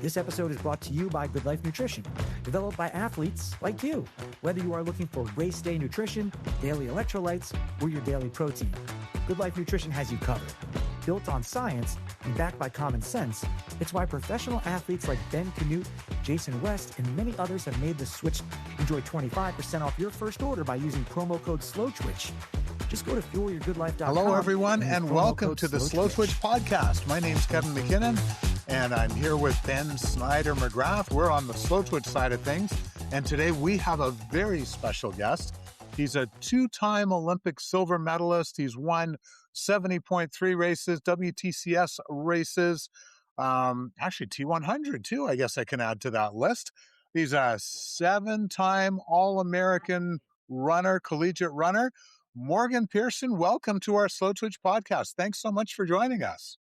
This episode is brought to you by GOODLIFE Nutrition, developed by athletes like you. Whether you are looking for race day nutrition, daily electrolytes, or your daily protein, GOODLIFE Nutrition has you covered. Built on science and backed by common sense, it's why professional athletes like Ben Canute, Jason West, and many others have made the switch. Enjoy 25% off your first order by using promo code Slowtwitch. Just go to fuelyourgoodlife.com. Hello, everyone, and welcome to the Slowtwitch podcast. My name's Kevin McKinnon, and I'm here with Ben Snyder-McGrath. We're on the Slowtwitch side of things, and today we have a very special guest. He's a two-time Olympic silver medalist. He's won 70.3 races, WTCS races, actually T100 too, I guess I can add to that list. He's a 7-time All-American runner, collegiate runner. Morgan Pearson, welcome to our Slowtwitch podcast. Thanks so much for joining us.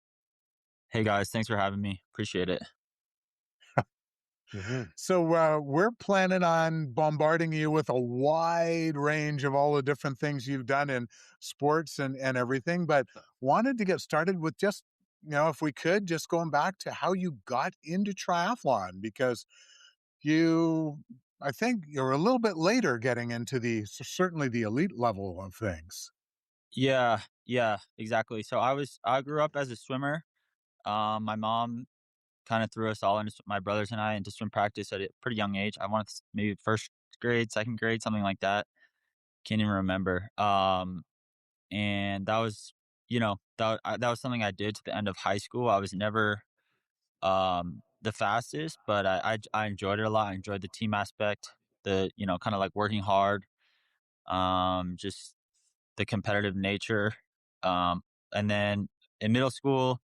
Hey guys, thanks for having me. Appreciate it. So we're planning on bombarding you with a wide range of all the different things you've done in sports and everything, but wanted to get started with just, if we could, just going back to how you got into triathlon, because I think you're a little bit later getting into certainly the elite level of things. Yeah, exactly. So I grew up as a swimmer. My mom kind of threw us all into, my brothers and I, into swim practice at a pretty young age. I wanted maybe first grade, second grade, something like that. Can't even remember. And that was, that was something I did to the end of high school. I was never the fastest, but I enjoyed it a lot. I enjoyed the team aspect, the, kind of like working hard, just the competitive nature. And then in middle school,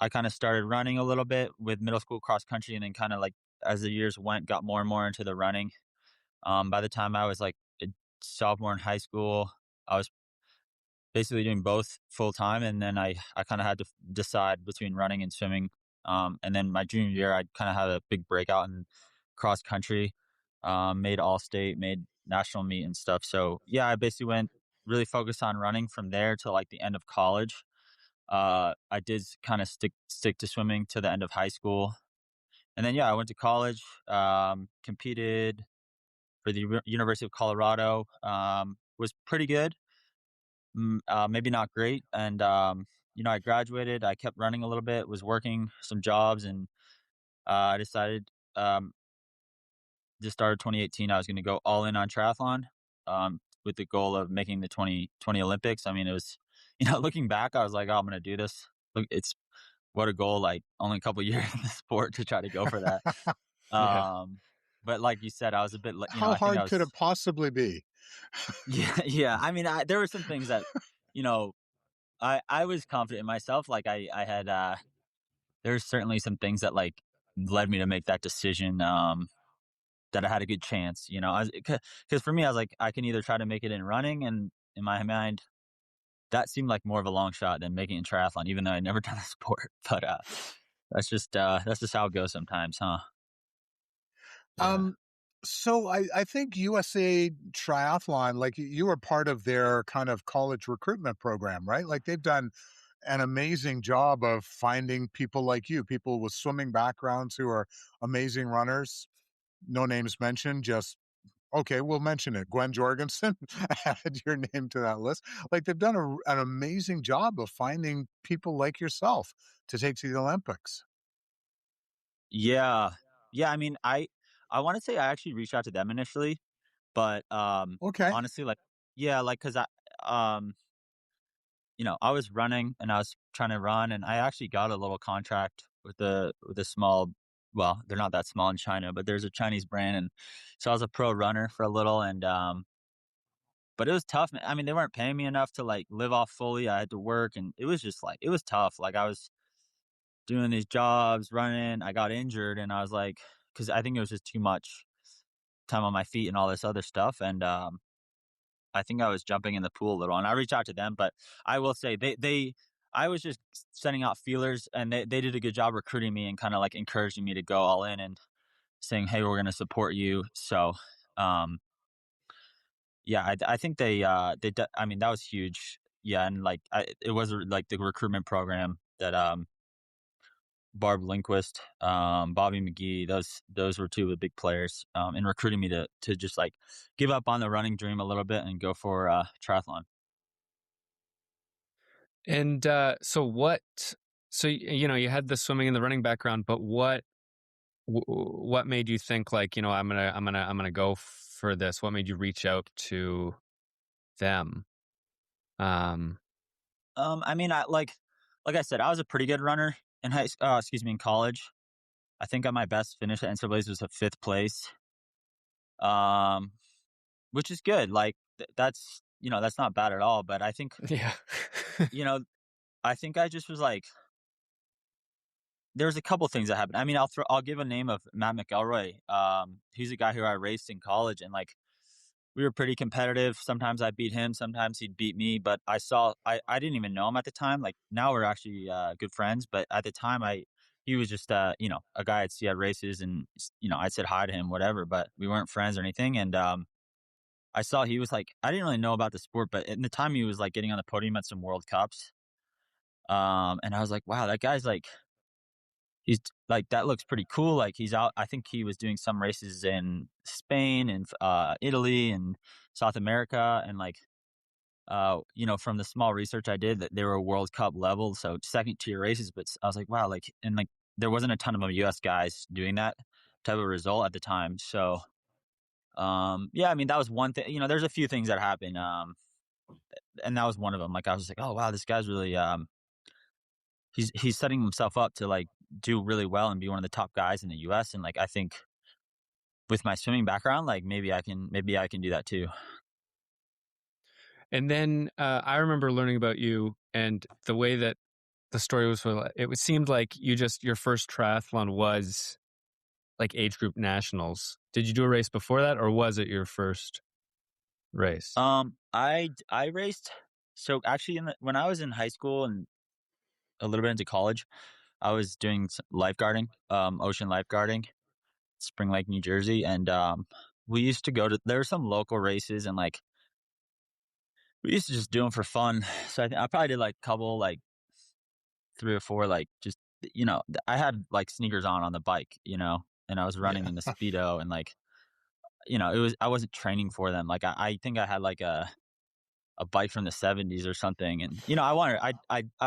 I kind of started running a little bit with middle school cross country, and then kind of like as the years went, got more and more into the running. By the time I was like a sophomore in high school, I was basically doing both full time, and then I kind of had to decide between running and swimming. And then my junior year, I kind of had a big breakout in cross country, made all state, made national meet and stuff. So yeah, I basically went really focused on running from there to like the end of college. I did kind of stick to swimming to the end of high school. And then, I went to college, competed for the University of Colorado, was pretty good, maybe not great. And, I graduated, I kept running a little bit, was working some jobs, and I decided the start of 2018, I was going to go all in on triathlon, with the goal of making the 2020 Olympics. I mean, it was, looking back, I was like, oh, I'm going to do this. Look, it's what a goal, like only a couple years in the sport to try to go for that. Yeah. But like you said, I was a bit, How hard could it possibly be? Yeah. I mean, there were some things that, I was confident in myself. Like I had, there's certainly some things that like led me to make that decision, that I had a good chance, because for me, I was like, I can either try to make it in running, and in my mind, that seemed like more of a long shot than making it in triathlon, even though I'd never done a sport. But that's just how it goes sometimes, huh? Yeah. So I think USA Triathlon, like you were part of their kind of college recruitment program, right? Like they've done an amazing job of finding people like you, people with swimming backgrounds who are amazing runners. No names mentioned, just, okay, we'll mention it. Gwen Jorgensen, add your name to that list. Like they've done an amazing job of finding people like yourself to take to the Olympics. Yeah. I mean, I want to say I actually reached out to them initially, but Okay. honestly, like, yeah, like, cause um, I was running and I was trying to run, and I actually got a little contract with a small, well, they're not that small in China, but there's a Chinese brand. And so I was a pro runner for a little, and but it was tough. I mean, they weren't paying me enough to like live off fully. I had to work, and it was just like, it was tough. Like I was doing these jobs, running, I got injured, and I was like, cause I think it was just too much time on my feet and all this other stuff. And I think I was jumping in the pool a little, and I reached out to them, but I will say I was just sending out feelers, and they did a good job recruiting me and kind of like encouraging me to go all in and saying, hey, we're going to support you. So, yeah, I think I mean, that was huge. Yeah. And like, it was like the recruitment program that, Barb Lindquist, Bobby McGee. Those were two of the big players in recruiting me to just like give up on the running dream a little bit and go for triathlon. And so what? So you had the swimming and the running background, but what made you think like I'm gonna go for this? What made you reach out to them? I mean, like I said, I was a pretty good runner in in college. I think at my best finish at NCAA's was a 5th place, um, which is good. Like that's that's not bad at all. But I think Yeah. you know I think I just was like there's a couple things that happened. I mean, I'll give a name of Matt McElroy. He's a guy who I raced in college, and like we were pretty competitive. Sometimes I beat him, sometimes he'd beat me. But I didn't even know him at the time. Like now we're actually good friends, but at the time he was just a guy I'd see at races, and I said hi to him, whatever. But we weren't friends or anything. And I saw he was like I didn't really know about the sport, but in the time he was like getting on the podium at some World Cups. And I was like, wow, that guy's like. He's like, that looks pretty cool. Like he's out. I think he was doing some races in Spain and Italy and South America. And like, from the small research I did that they were World Cup level. So 2nd tier races. But I was like, wow, like, and like, there wasn't a ton of US guys doing that type of result at the time. So, yeah, I mean, that was one thing, there's a few things that happened. And that was one of them. Like, I was like, oh, wow, this guy's really, he's setting himself up to like do really well and be one of the top guys in the US. And like I think with my swimming background, like maybe I can do that too. And then I remember learning about you and the way that the story was. It seemed like your first triathlon was like age group nationals. Did you do a race before that, or was it your first race? I raced. So actually, when I was in high school and a little bit into college, I was doing lifeguarding, ocean lifeguarding, Spring Lake, New Jersey, and we used to there were some local races, and like we used to just do them for fun. So I probably did like a couple, like 3 or 4, like just I had like sneakers on the bike, and I was running in the Speedo, and like I wasn't training for them. Like I think I had like a bike from the 70s or something, and I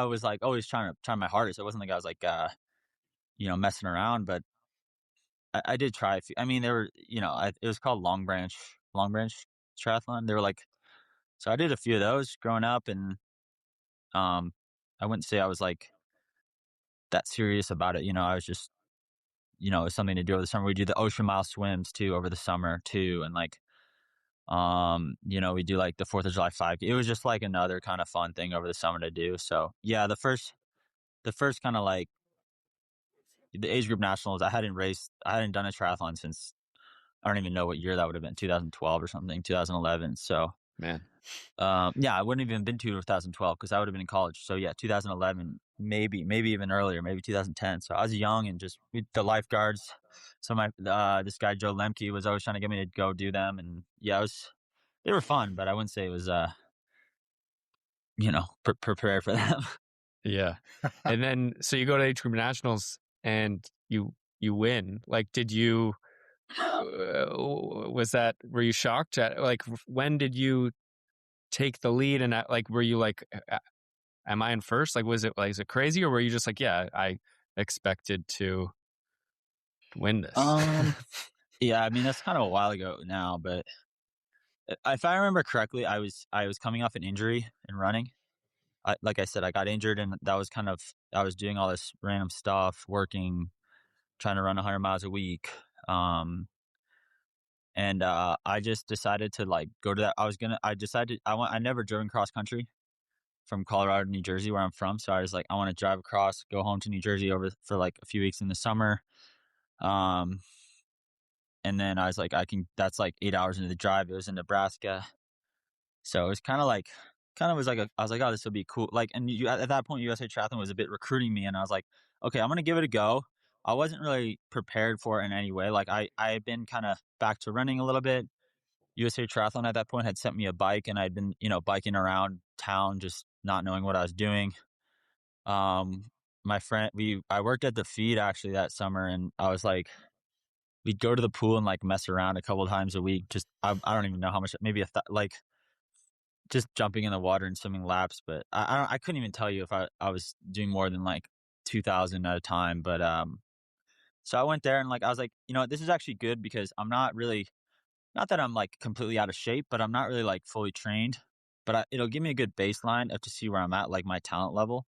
was like always trying my hardest. It wasn't like I was like messing around, but I did try a few. I mean, there were it was called Long Branch Triathlon. They were like, so I did a few of those growing up, and I wouldn't say I was like that serious about it. I was just it was something to do over the summer. We do the ocean mile swims too over the summer too, and like we do like the 4th of July 5K. It was just like another kind of fun thing over the summer to do. So yeah, the first kind of like the age group nationals, I hadn't done a triathlon since I don't even know what year that would have been, 2012 or something, 2011. So man, yeah, I wouldn't have even been to 2012 because I would have been in college. So yeah, 2011, maybe even earlier, maybe 2010. So I was young and just the lifeguards. So this guy Joe Lemke was always trying to get me to go do them, and yeah, they were fun, but I wouldn't say it was prepared for them. Yeah. And then so you go to age group nationals and you win. Like, did you were you shocked at like when did you take the lead, and like were you like am I in first? Like is it crazy, or were you just like, yeah, I expected to win this? Yeah, I mean that's kind of a while ago now, but if I remember correctly, I was coming off an injury in running. Like I said, I got injured, and that was kind of I was doing all this random stuff, working, trying to run 100 miles a week. And I just decided to like go to that. I never driven cross country from Colorado to New Jersey, where I'm from. So I was like, I want to drive across, go home to New Jersey for like a few weeks in the summer. And then I was like, that's like 8 hours into the drive. It was in Nebraska. So it was kind of was like, I was like, oh, this will be cool. Like, and at that point, USA Triathlon was a bit recruiting me, and I was like, okay, I'm going to give it a go. I wasn't really prepared for it in any way. Like I had been kind of back to running a little bit. USA Triathlon at that point had sent me a bike, and I'd been, biking around town, just not knowing what I was doing. my friend, I worked at the feed actually that summer, and I was like, we'd go to the pool and like mess around a couple times a week. Just I don't even know how much, maybe like just jumping in the water and swimming laps. But I couldn't even tell you if I was doing more than like 2,000 at a time. But so I went there and like I was like, you know, this is actually good because I'm not really, not that I'm like completely out of shape, but I'm not really like fully trained. But it'll give me a good baseline to see where I'm at, like my talent level.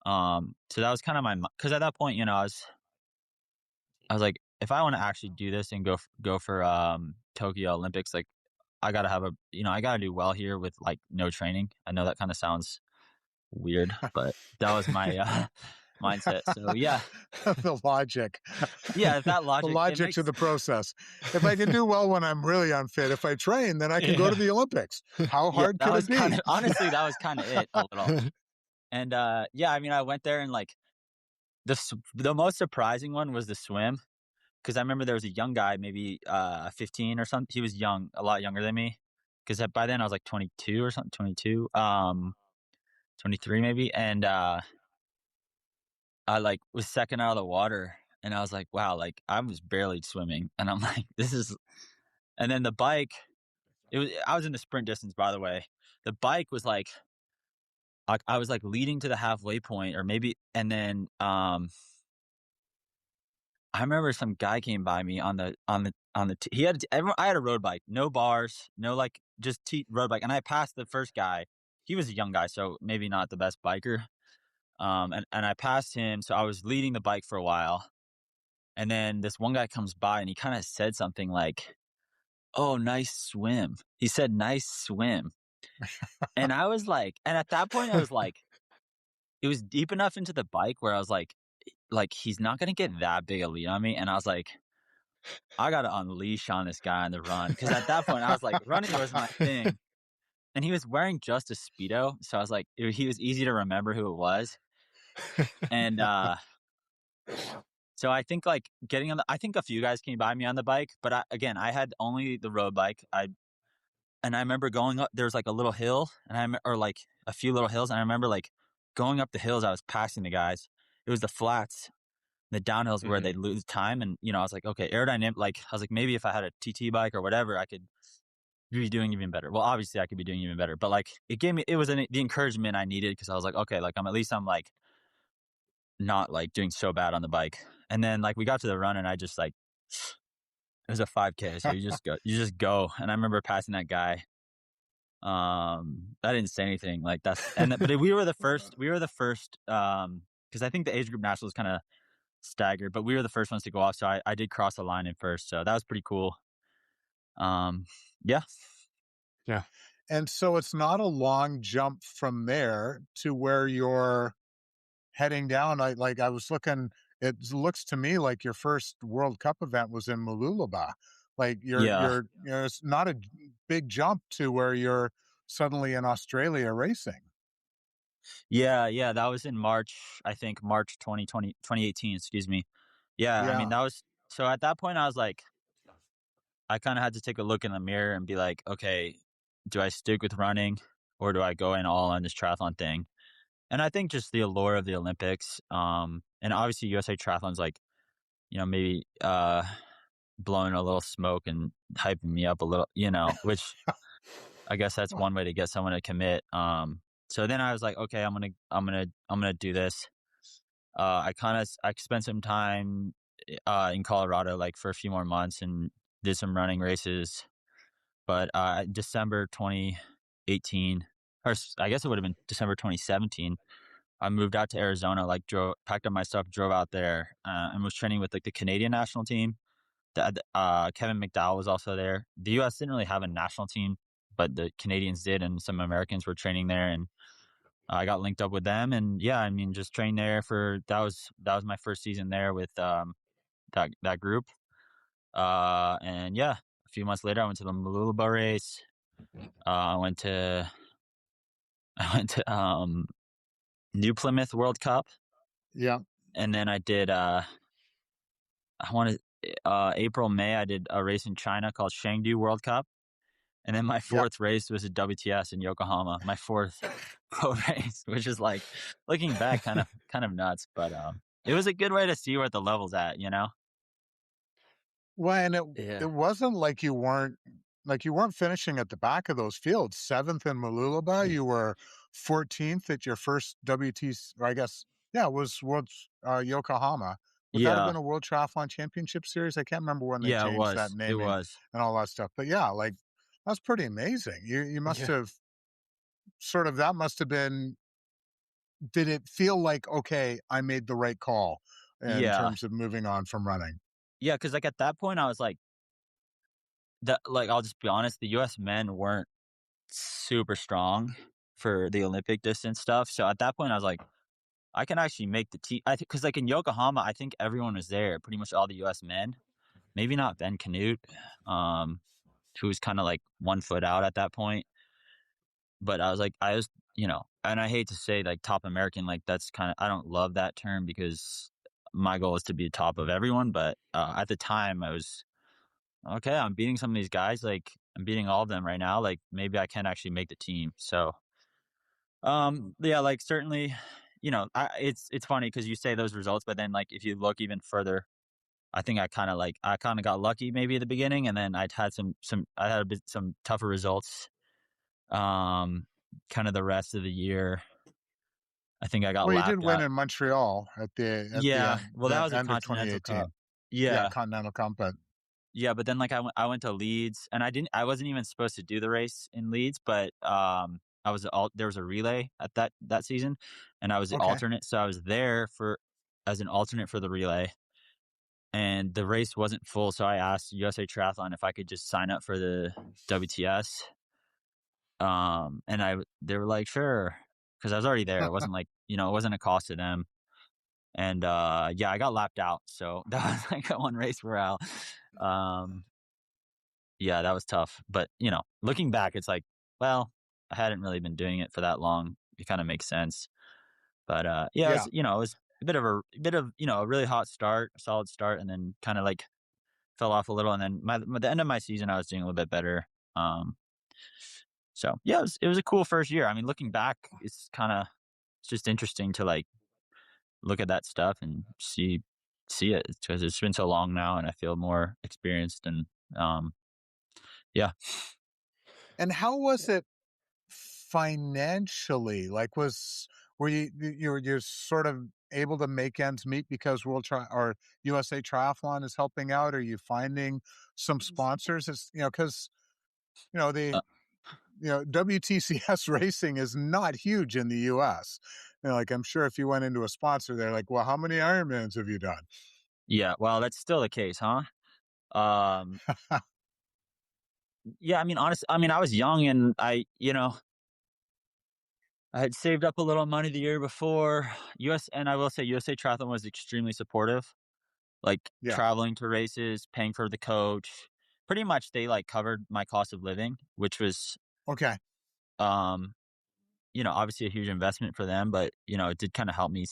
So that was kind of because at that point, you know, I was like, if I want to actually do this and go for Tokyo Olympics, like I gotta have I gotta do well here with like no training. I know that kind of sounds weird, but that was my mindset. So yeah, The logic. yeah, that The logic, logic to the process. If I can do well when I'm really unfit, if I train, then I can go to the Olympics. How hard that could was it be? kind of, honestly, that was kind of it a little. And yeah, I mean, I went there and like the most surprising one was the swim. Because I remember there was a young guy, maybe 15 or something. He was young, a lot younger than me. Because by then I was like 22 or something, 22, 23 maybe. And I like was second out of the water. And I was like, wow, like I was barely swimming. And I'm like, this is, and then the bike, I was in the sprint distance, by the way. The bike was like, I was like leading to the halfway point or maybe, and then I remember some guy came by me on the I had a road bike, no bars, no like just road bike, and I passed the first guy. He was a young guy, so maybe not the best biker. And I passed him, so I was leading the bike for a while, and then this one guy comes by and he kind of said something like, "Oh, nice swim." He said, "Nice swim," and I was like, and at that point I was like, it was deep enough into the bike where I was like he's not gonna get that big a lead on me, and I was like, I got to unleash on this guy on the run. Because at that point, I was like, running was my thing. And he was wearing just a Speedo. So I was like, he was easy to remember who it was. And so I think like getting on I think a few guys came by me on the bike. But I had only the road bike. And I remember going up, there was like a little hill or like a few little hills. And I remember like going up the hills, I was passing the guys. It was the flats. The downhills where they'd lose time. And, I was like, okay, aerodynamic, like, I was like, maybe if I had a TT bike or whatever, I could be doing even better. Well, obviously I could be doing even better, but like, it was the encouragement I needed. Cause I was like, okay, like I'm like not like doing so bad on the bike. And then like we got to the run and I just like, it was a 5K. So you just go. And I remember passing that guy. I didn't say anything like but we were the first, cause I think the age group nationals kind of staggered, but we were the first ones to go off, so I did cross the line in first, so that was pretty cool. Yeah. And so it's not a long jump from there to where you're heading down. I was looking, it looks to me like your first World Cup event was in Mooloolaba. Like you're it's not a big jump to where you're suddenly in Australia racing. Yeah, that was in March, I think March 2018, excuse me. Yeah, I mean, that was, so at that point I was like, I kind of had to take a look in the mirror and be like, okay, do I stick with running or do I go in all on this triathlon thing? And I think just the allure of the Olympics, and obviously USA Triathlon's like, maybe blowing a little smoke and hyping me up a little, which I guess that's one way to get someone to commit. So then I was like, okay, I'm gonna do this. I spent some time in Colorado, like for a few more months, and did some running races. But December 2018, or I guess it would have been December 2017, I moved out to Arizona, like packed up my stuff, drove out there, and was training with like the Canadian national team. Kevin McDowell was also there. The U.S. didn't really have a national team, but the Canadians did, and some Americans were training there, and I got linked up with them. And yeah, I mean, just trained there that was my first season there with that group. And yeah, a few months later, I went to the Mooloolaba race. I went to New Plymouth World Cup. Yeah. And then I did April, May, I did a race in China called Chengdu World Cup. And then my fourth race was at WTS in Yokohama. My fourth pro race, which is like looking back kind of nuts. But it was a good way to see where the level's at, you know? Well, and Yeah. it wasn't like you weren't finishing at the back of those fields. 7th in Mooloolaba, you were 14th at your first WTC, or I guess, yeah, it was Yokohama. Would that have Yeah. been a World Triathlon Championship Series? I can't remember when they Yeah, it changed that was. It naming was. and all that stuff. But yeah, like that's pretty amazing. You must Yeah. have that must have been, did it feel like, okay, I made the right call in Yeah. terms of moving on from running? Yeah, because like at that point I was like I'll just be honest, the US men weren't super strong for the Olympic distance stuff. So at that point I was like, I can actually make the team. I think because like in Yokohama, I think everyone was there, pretty much all the US men. Maybe not Ben Canute, um, who was kind of like 1 foot out at that point. But I was, and I hate to say like top American, like that's I don't love that term because my goal is to be top of everyone. But at the time, I was okay. I'm beating some of these guys. Like I'm beating all of them right now. Like maybe I can actually make the team. So, yeah, like certainly, it's funny because you say those results, but then like if you look even further, I think I kind of got lucky maybe at the beginning, and then I had some tougher results. Um, Kind of the rest of the year, I think I got Well, you did lapped win out. in Montreal at the Yeah, well, that was a end of Continental Cup. 2018. Yeah, Yeah, Continental Cup, but yeah, but then like I went to Leeds, and I wasn't even supposed to do the race in Leeds, but there was a relay at that season, and I was the okay. alternate, so I was there for as an alternate for the relay, and the race wasn't full, so I asked USA Triathlon if I could just sign up for the WTS. They were like, sure, because I was already there. It wasn't like, it wasn't a cost to them. And yeah, I got lapped out. So that was like one race where yeah, that was tough. But, looking back, it's like, well, I hadn't really been doing it for that long. It kind of makes sense. But yeah, Yeah. it was a really hot start, a solid start, and then kind of like fell off a little. And then the end of my season, I was doing a little bit better. So yeah, it was a cool first year. I mean, looking back, it's just interesting to like look at that stuff and see it because it's been so long now, and I feel more experienced and um, yeah. And how was it financially? Like, were you're sort of able to make ends meet because or USA Triathlon is helping out? Are you finding some sponsors? It's, because the Uh, WTCS racing is not huge in the US. Like I'm sure if you went into a sponsor, they're like, well, how many Ironmans have you done? yeah, well, that's still the case, huh? Um, yeah, I mean, honestly, I mean, I was young and I had saved up a little money the year before. And I will say USA Triathlon was extremely supportive, like Yeah. traveling to races, paying for the coach. Pretty much they like covered my cost of living, which was Okay. um obviously a huge investment for them, but it did kind of help me.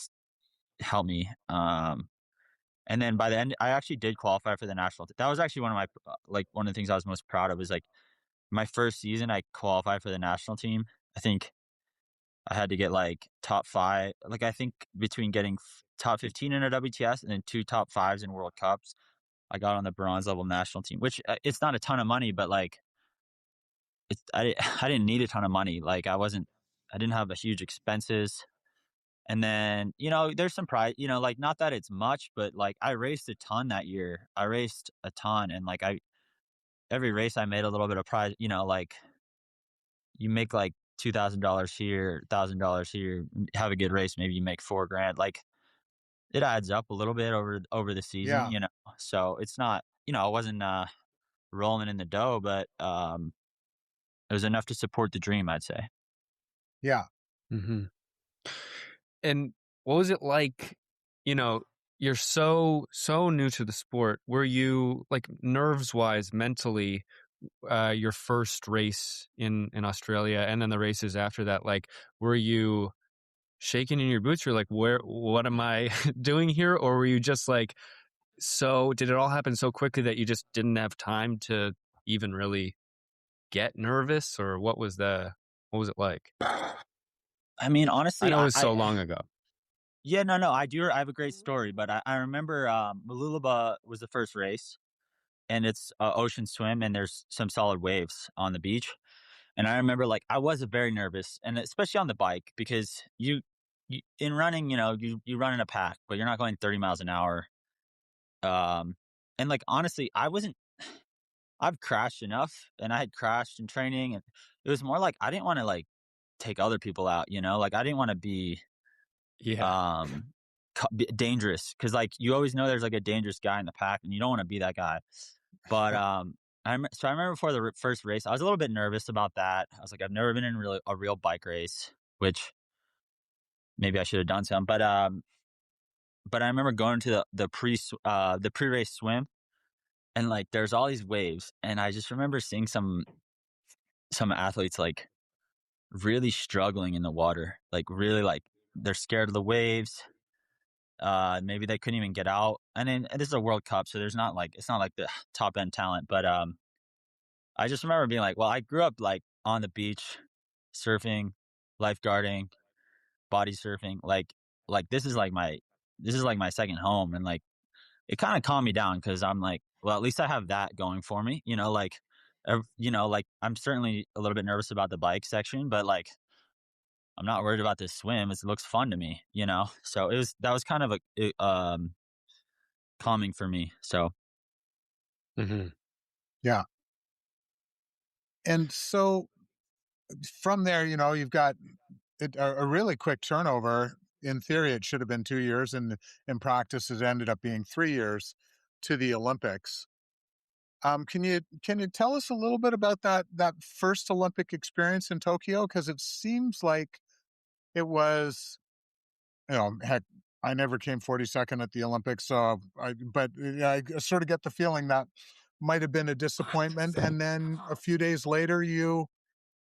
And then by the end, I actually did qualify for the national. That was actually one of my one of the things I was most proud of was like my first season I qualified for the national team. I think I had to get like top 5. Like I think between getting top 15 in a WTS and then 2 top 5s in World Cups, I got on the bronze level national team, which it's not a ton of money, but like I didn't need a ton of money. Like I didn't have a huge expenses. And then, there's some pride, like not that it's much, but like I raced a ton that year. I raced a ton, and like every race I made a little bit of pride, like you make like $2,000 here, $1,000 here, have a good race, maybe you make $4,000. Like it adds up a little bit over the season, Yeah. So it's not, I wasn't rolling in the dough, but it was enough to support the dream, I'd say. Yeah. Mm-hmm. And what was it like, you're so new to the sport. Were you like nerves wise, mentally, your first race in Australia and then the races after that, like, were you shaking in your boots? You're like, what am I doing here? Or were you just like, did it all happen so quickly that you just didn't have time to even really get nervous? Or what was it like? I mean, I honestly, know it was so long ago. yeah, no, I do. I have a great story, but I remember Malulaba was the first race, and it's ocean swim, and there's some solid waves on the beach. And I remember, like, I was very nervous, and especially on the bike because you in running, you run in a pack, but you're not going 30 miles an hour. And like honestly, I've crashed enough, and I had crashed in training, and it was more like I didn't want to like take other people out, like I didn't want to be Yeah. um dangerous because like you always know there's like a dangerous guy in the pack, and you don't want to be that guy. But so I remember before the first race, I was a little bit nervous about that. I was like, I've never been in a real bike race, which maybe I should have done some. But I remember going to the pre race swim, and like there's all these waves, and I just remember seeing some athletes like really struggling in the water, like really like they're scared of the waves. Maybe they couldn't even get out. And then and this is a World Cup, so there's not like it's not like the top end talent, but I just remember being like, well, I grew up like on the beach, surfing, lifeguarding, body surfing. Like this is like my second home, and like it kind of calmed me down because I'm like, well, at least I have that going for me. Like I'm certainly a little bit nervous about the bike section, but like I'm not worried about this swim. It looks fun to me. So that was kind of calming for me. So Mm-hmm. Yeah. And so from there, you've got a really quick turnover. In theory, it should have been 2 years, and in practice, it ended up being 3 years to the Olympics. Can you tell us a little bit about that first Olympic experience in Tokyo? Because it seems like it was, heck, I never came 42nd at the Olympics, but I sort of get the feeling that might have been a disappointment. And then a few days later, you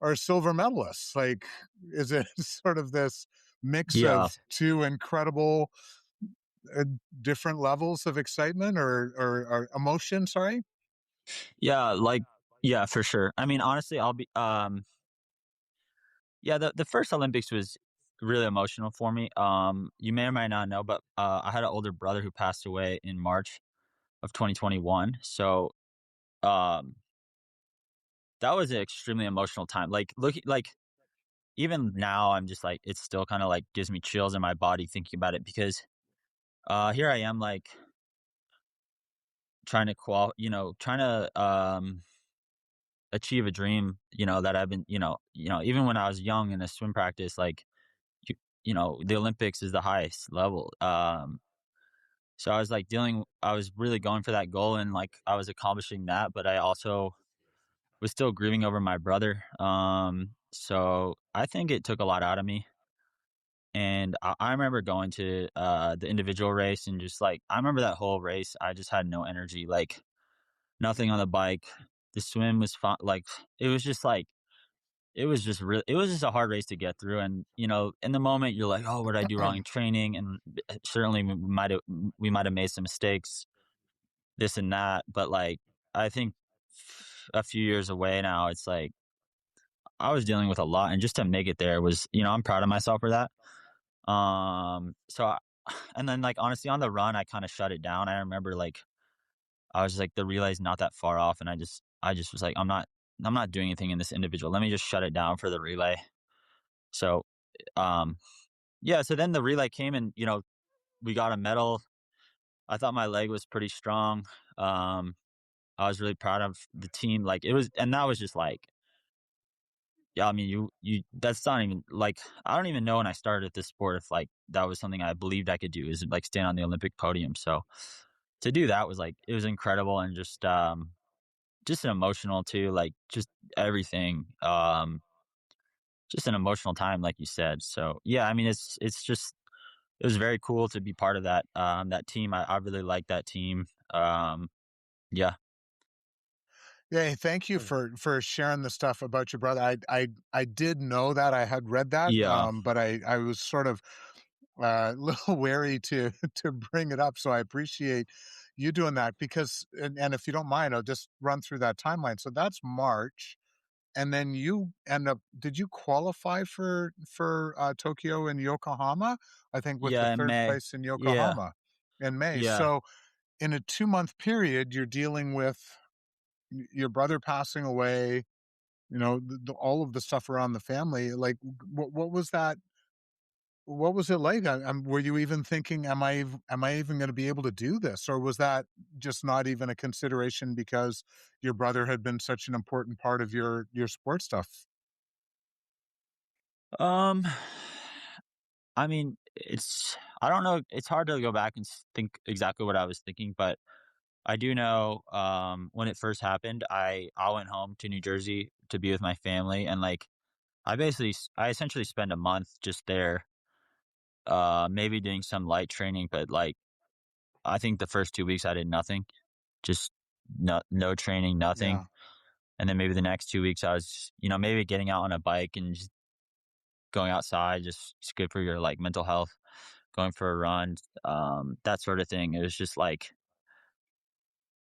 are a silver medalist. Like, is it sort of this mix yeah, of two incredible uh, different levels of excitement or emotion? Sorry. yeah, like yeah, for sure. I mean, honestly, I'll be yeah. The first Olympics was really emotional for me. You may or may not know, but I had an older brother who passed away in March of 2021. So um, that was an extremely emotional time. Like even now, I'm just like it still kind of like gives me chills in my body thinking about it because here I am like trying to trying to achieve a dream, that I've been, even when I was young in a swim practice, like the Olympics is the highest level. So I was really going for that goal, and like I was accomplishing that, but I also was still grieving over my brother. So I think it took a lot out of me. And I remember going to the individual race, and just like I remember that whole race, I just had no energy, like nothing on the bike. The swim was fun. Like it was just like it was just a hard race to get through. And in the moment you're like, oh, what did I do wrong in training? And certainly we might have made some mistakes, this and that. But like I think a few years away now, it's like I was dealing with a lot, and just to make it there was, I'm proud of myself for that. And then like honestly on the run, I kind of shut it down. I remember like I was just like the relay's not that far off, and I just was like, I'm not doing anything in this individual. Let me just shut it down for the relay. So um yeah, so then the relay came, and we got a medal. I thought my leg was pretty strong. I was really proud of the team. Like it was, and that was just like, yeah, I mean, you that's not even like, I don't even know when I started this sport if like that was something I believed I could do, is like stand on the Olympic podium. So to do that was like, it was incredible, and just an emotional too, like just everything. Just an emotional time, like you said. So yeah, I mean, it's just, it was very cool to be part of that team. I really like that team. Yeah. Yeah, thank you for sharing the stuff about your brother. I did know that. I had read that, Yeah. but I was sort of a little wary to to bring it up. So I appreciate you doing that because, and if you don't mind, I'll just run through that timeline. So that's March. and then you end up, did you qualify for Tokyo and Yokohama? I think with the Yeah, in third May. place in Yeah, Yokohama in May. yeah. So in a 2-month period, you're dealing with your brother passing away, all of the stuff around the family. Like, what was that? What was it like? Were you even thinking, am I even going to be able to do this? Or was that just not even a consideration because your brother had been such an important part of your sports stuff? Um, I mean, I don't know. It's hard to go back and think exactly what I was thinking, but I do know, when it first happened, I went home to New Jersey to be with my family, and like I essentially spent a month just there, maybe doing some light training, but like I think the first 2 weeks I did nothing, just no training, nothing, Yeah, and then maybe the next 2 weeks I was, maybe getting out on a bike and just going outside, just it's good for your like mental health, going for a run, that sort of thing. It was just like,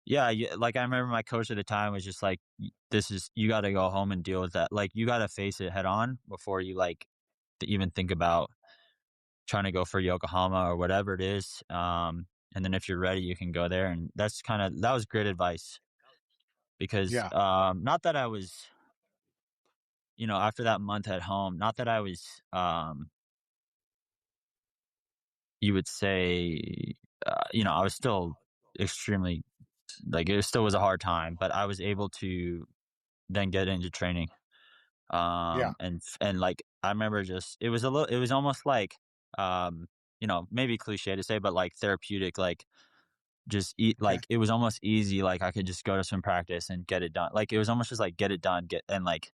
yeah, like I remember my coach at the time was just like, This is you got to go home and deal with that. Like you got to face it head on before you like to even think about trying to go for Yokohama or whatever it is. And then if you're ready, you can go there." And that was great advice because yeah, not that I was, after that month at home, not that I was, you would say, I was still extremely, like, it still was a hard time, but I was able to then get into training. yeah. And like, I remember it was almost like, maybe cliche to say, but like therapeutic, like just eat, Okay. like, it was almost easy. Like I could just go to swim practice and get it done. Like it was almost just like get it done, and like,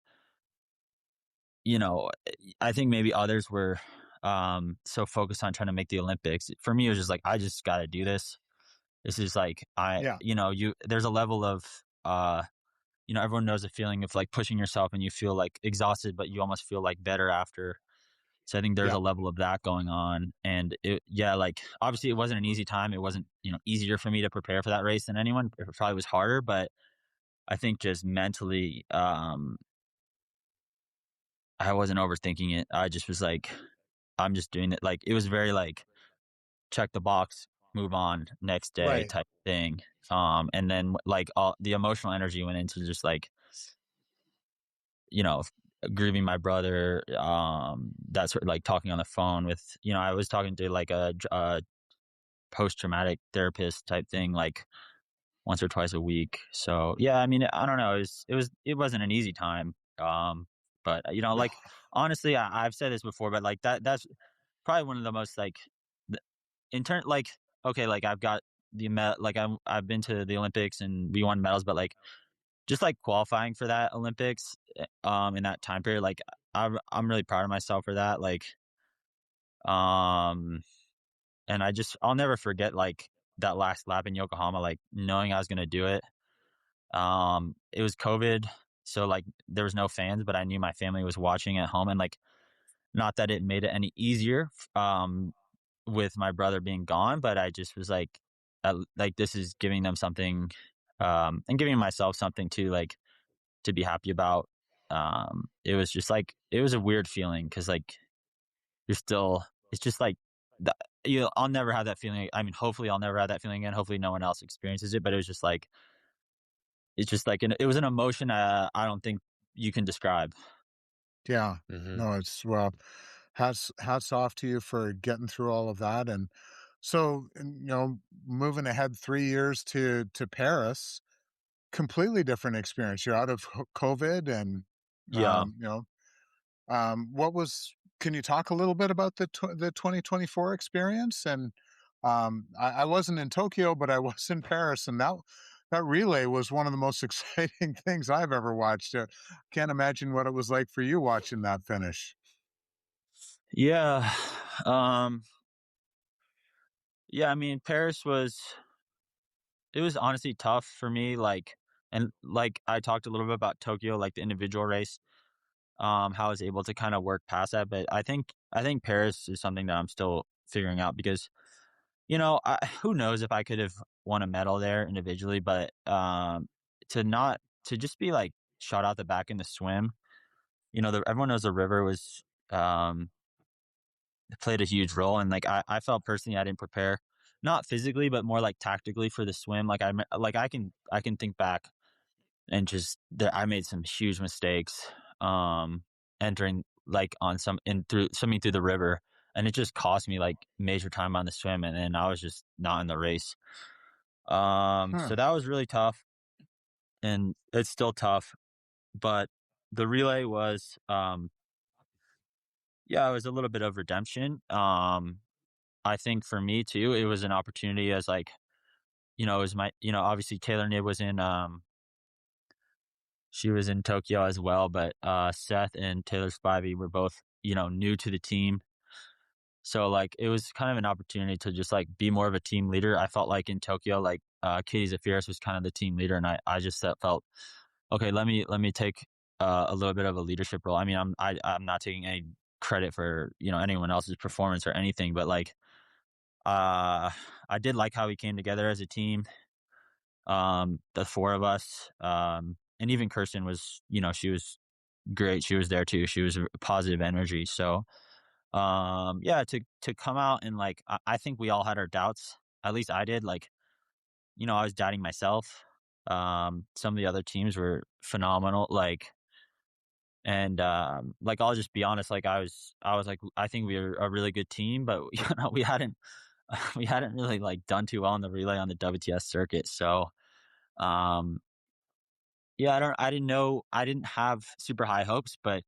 you know, I think maybe others were, so focused on trying to make the Olympics. For me, it was just like, I just got to do this. This is like, Yeah, there's a level of, everyone knows the feeling of like pushing yourself and you feel like exhausted, but you almost feel like better after. So I think there's yeah, a level of that going on. And yeah, like obviously it wasn't an easy time. It wasn't, easier for me to prepare for that race than anyone. It probably was harder, but I think just mentally, I wasn't overthinking it. I just was like, I'm just doing it. Like it was very like, check the box, move on, next day right. type thing. And then like all the emotional energy went into just like, you know, grieving my brother. That's like talking on the phone with, I was talking to like a post traumatic therapist type thing, like once or twice a week. So yeah, I mean, I don't know. It wasn't an easy time. But No. like honestly, I've said this before, but like that's probably one of the most like, in turn, like, okay, like I've got like I've been to the Olympics and we won medals, but like just like qualifying for that Olympics, in that time period, like I'm really proud of myself for that. Like, um, and I'll never forget like that last lap in Yokohama, like knowing I was gonna do it. It was COVID, so like there was no fans, but I knew my family was watching at home, and like not that it made it any easier. With my brother being gone, but I just was like, like this is giving them something, and giving myself something to like to be happy about. It was just like it was a weird feeling because like you're still, it's just like the, I'll never have that feeling. I mean, hopefully I'll never have that feeling again. Hopefully no one else experiences it, but it was just like it's just like it was an emotion I don't think you can describe. Yeah. Hmm. No, it's well, hats off to you for getting through all of that. And so, moving ahead 3 years to Paris, completely different experience. You're out of COVID, and Yeah. you know, what was? Can you talk a little bit about the 2024 experience? And I wasn't in Tokyo, but I was in Paris, and that relay was one of the most exciting things I've ever watched. Can't imagine what it was like for you watching that finish. Yeah. Um, yeah, I mean, Paris was, it was honestly tough for me, like, and like I talked a little bit about Tokyo, like the individual race, how I was able to kind of work past that. But I think Paris is something that I'm still figuring out because, who knows if I could have won a medal there individually, but to not to just be like shot out the back in the swim. Everyone knows the river was played a huge role, and like I felt personally I didn't prepare, not physically but more like tactically for the swim. I can think back and just that I made some huge mistakes entering like on some in through swimming through the river, and it just cost me like major time on the swim, and then I was just not in the race. So that was really tough, and it's still tough, but the relay was yeah, it was a little bit of redemption. I think for me too, it was an opportunity as like, it was obviously Taylor Knibb was she was in Tokyo as well, but Seth and Taylor Spivey were both, new to the team. So like it was kind of an opportunity to just like be more of a team leader. I felt like in Tokyo, like Katie Zafiris was kind of the team leader, and I just felt okay. Let me take a little bit of a leadership role. I mean, I'm not taking any credit for anyone else's performance or anything, but like I did like how we came together as a team. The four of us, and even Kirsten was, she was great. She was there too. She was a positive energy. So, yeah, to come out and like, I think we all had our doubts. At least I did. Like, I was doubting myself. Some of the other teams were phenomenal. Like I'll just be honest. Like I was like, I think we were a really good team, but we hadn't we hadn't really like done too well in the relay on the WTS circuit. So, um, yeah, I didn't have super high hopes, but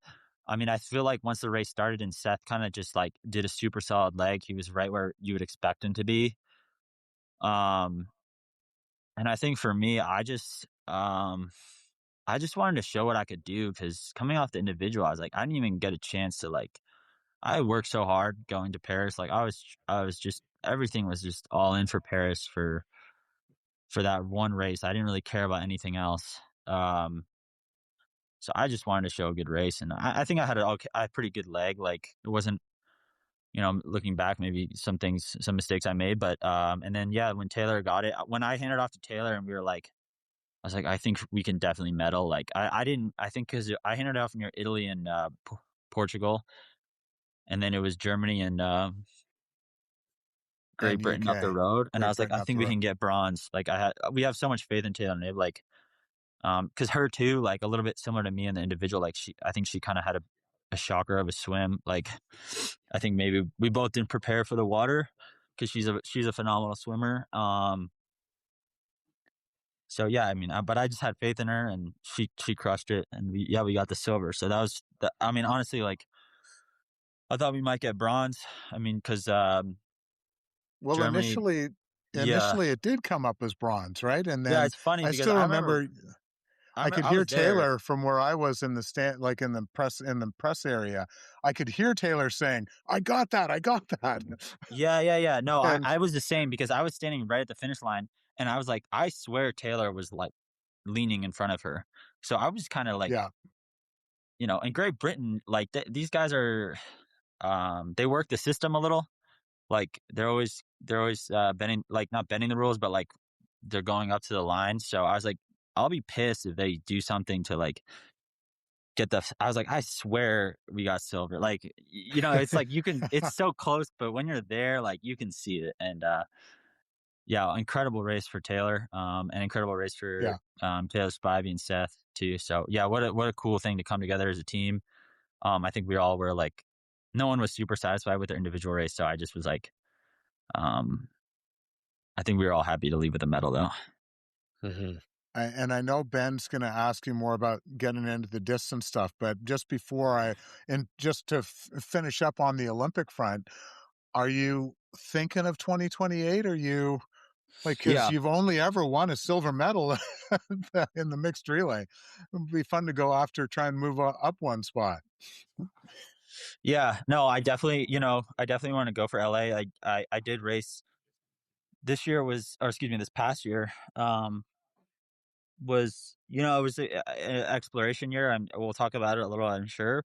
I mean, I feel like once the race started and Seth kind of just like did a super solid leg, he was right where you would expect him to be. Um, and I think for me, I just wanted to show what I could do because coming off the individual, I was like, I didn't even get a chance to like, I worked so hard going to Paris. Like I was just, everything was just all in for Paris for that one race. I didn't really care about anything else. So I just wanted to show a good race, and I think I had a pretty good leg. Like it wasn't, looking back, maybe some mistakes I made, but and then yeah, when Taylor got it, when I handed off to Taylor, and we were like, I was like, I think we can definitely medal. Like I think because I handed it off near Italy and Portugal, and then it was Germany and Great And Britain up the UK, road, and I Great was like, Britain I up think the we road. can get bronze. Like we have so much faith in Taylor Knibb, like, because her too, like a little bit similar to me in the individual. Like I think she kind of had a shocker of a swim. Like I think maybe we both didn't prepare for the water because she's a phenomenal swimmer. So yeah, I mean, but I just had faith in her, and she crushed it, and we got the silver. So that was, I mean, honestly, like I thought we might get bronze. I mean, because Well, Germany, yeah, initially it did come up as bronze, right? And yeah. then It's funny I because still remember I could I hear was there. Taylor from where I was in the stand, like in the press area. I could hear Taylor saying, "I got that, I got that." Yeah. No, And I was the same because I was standing right at the finish line, and I was like, I swear Taylor was like leaning in front of her. So I was kind of like, yeah, in Great Britain, like these guys are, they work the system a little. Like they're always bending, like not bending the rules, but like they're going up to the line. So I was like, I'll be pissed if they do something to like I was like, I swear we got silver. Like, it's like it's so close, but when you're there, like you can see it. And yeah, incredible race for Taylor, and incredible race for yeah. Taylor Spivey and Seth too. So yeah, what a cool thing to come together as a team. I think we all were like, no one was super satisfied with their individual race, so I just was like, um, I think we were all happy to leave with a medal though. Mm-hmm. And I know Ben's going to ask you more about getting into the distance stuff, but just before and just to finish up on the Olympic front, are you thinking of 2028? Are you like, because Yeah, you've only ever won a silver medal in the mixed relay? It would be fun to go after, try and move up one spot. yeah. No, I definitely want to go for LA. I did race this year or excuse me, this past year. Was it was an exploration year, and we'll talk about it a little, I'm sure.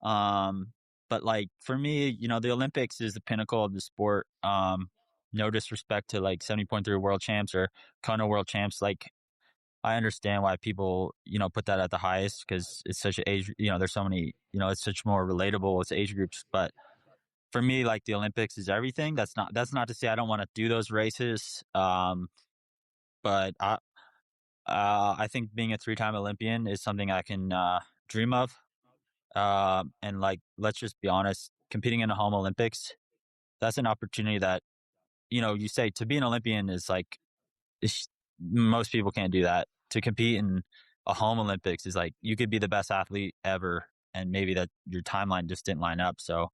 Um, but like for me, the Olympics is the pinnacle of the sport. No disrespect to like 70.3 world champs or Kona world champs. Like I understand why people, put that at the highest because it's such an age, there's so many, it's such more relatable with age groups. But for me, like the Olympics is everything. That's not to say I don't want to do those races. But I think being a 3-time Olympian is something I can dream of. And like, let's just be honest, competing in a home Olympics, that's an opportunity that, you say to be an Olympian is like, most people can't do that. To compete in a home Olympics is like, you could be the best athlete ever. And maybe that your timeline just didn't line up. So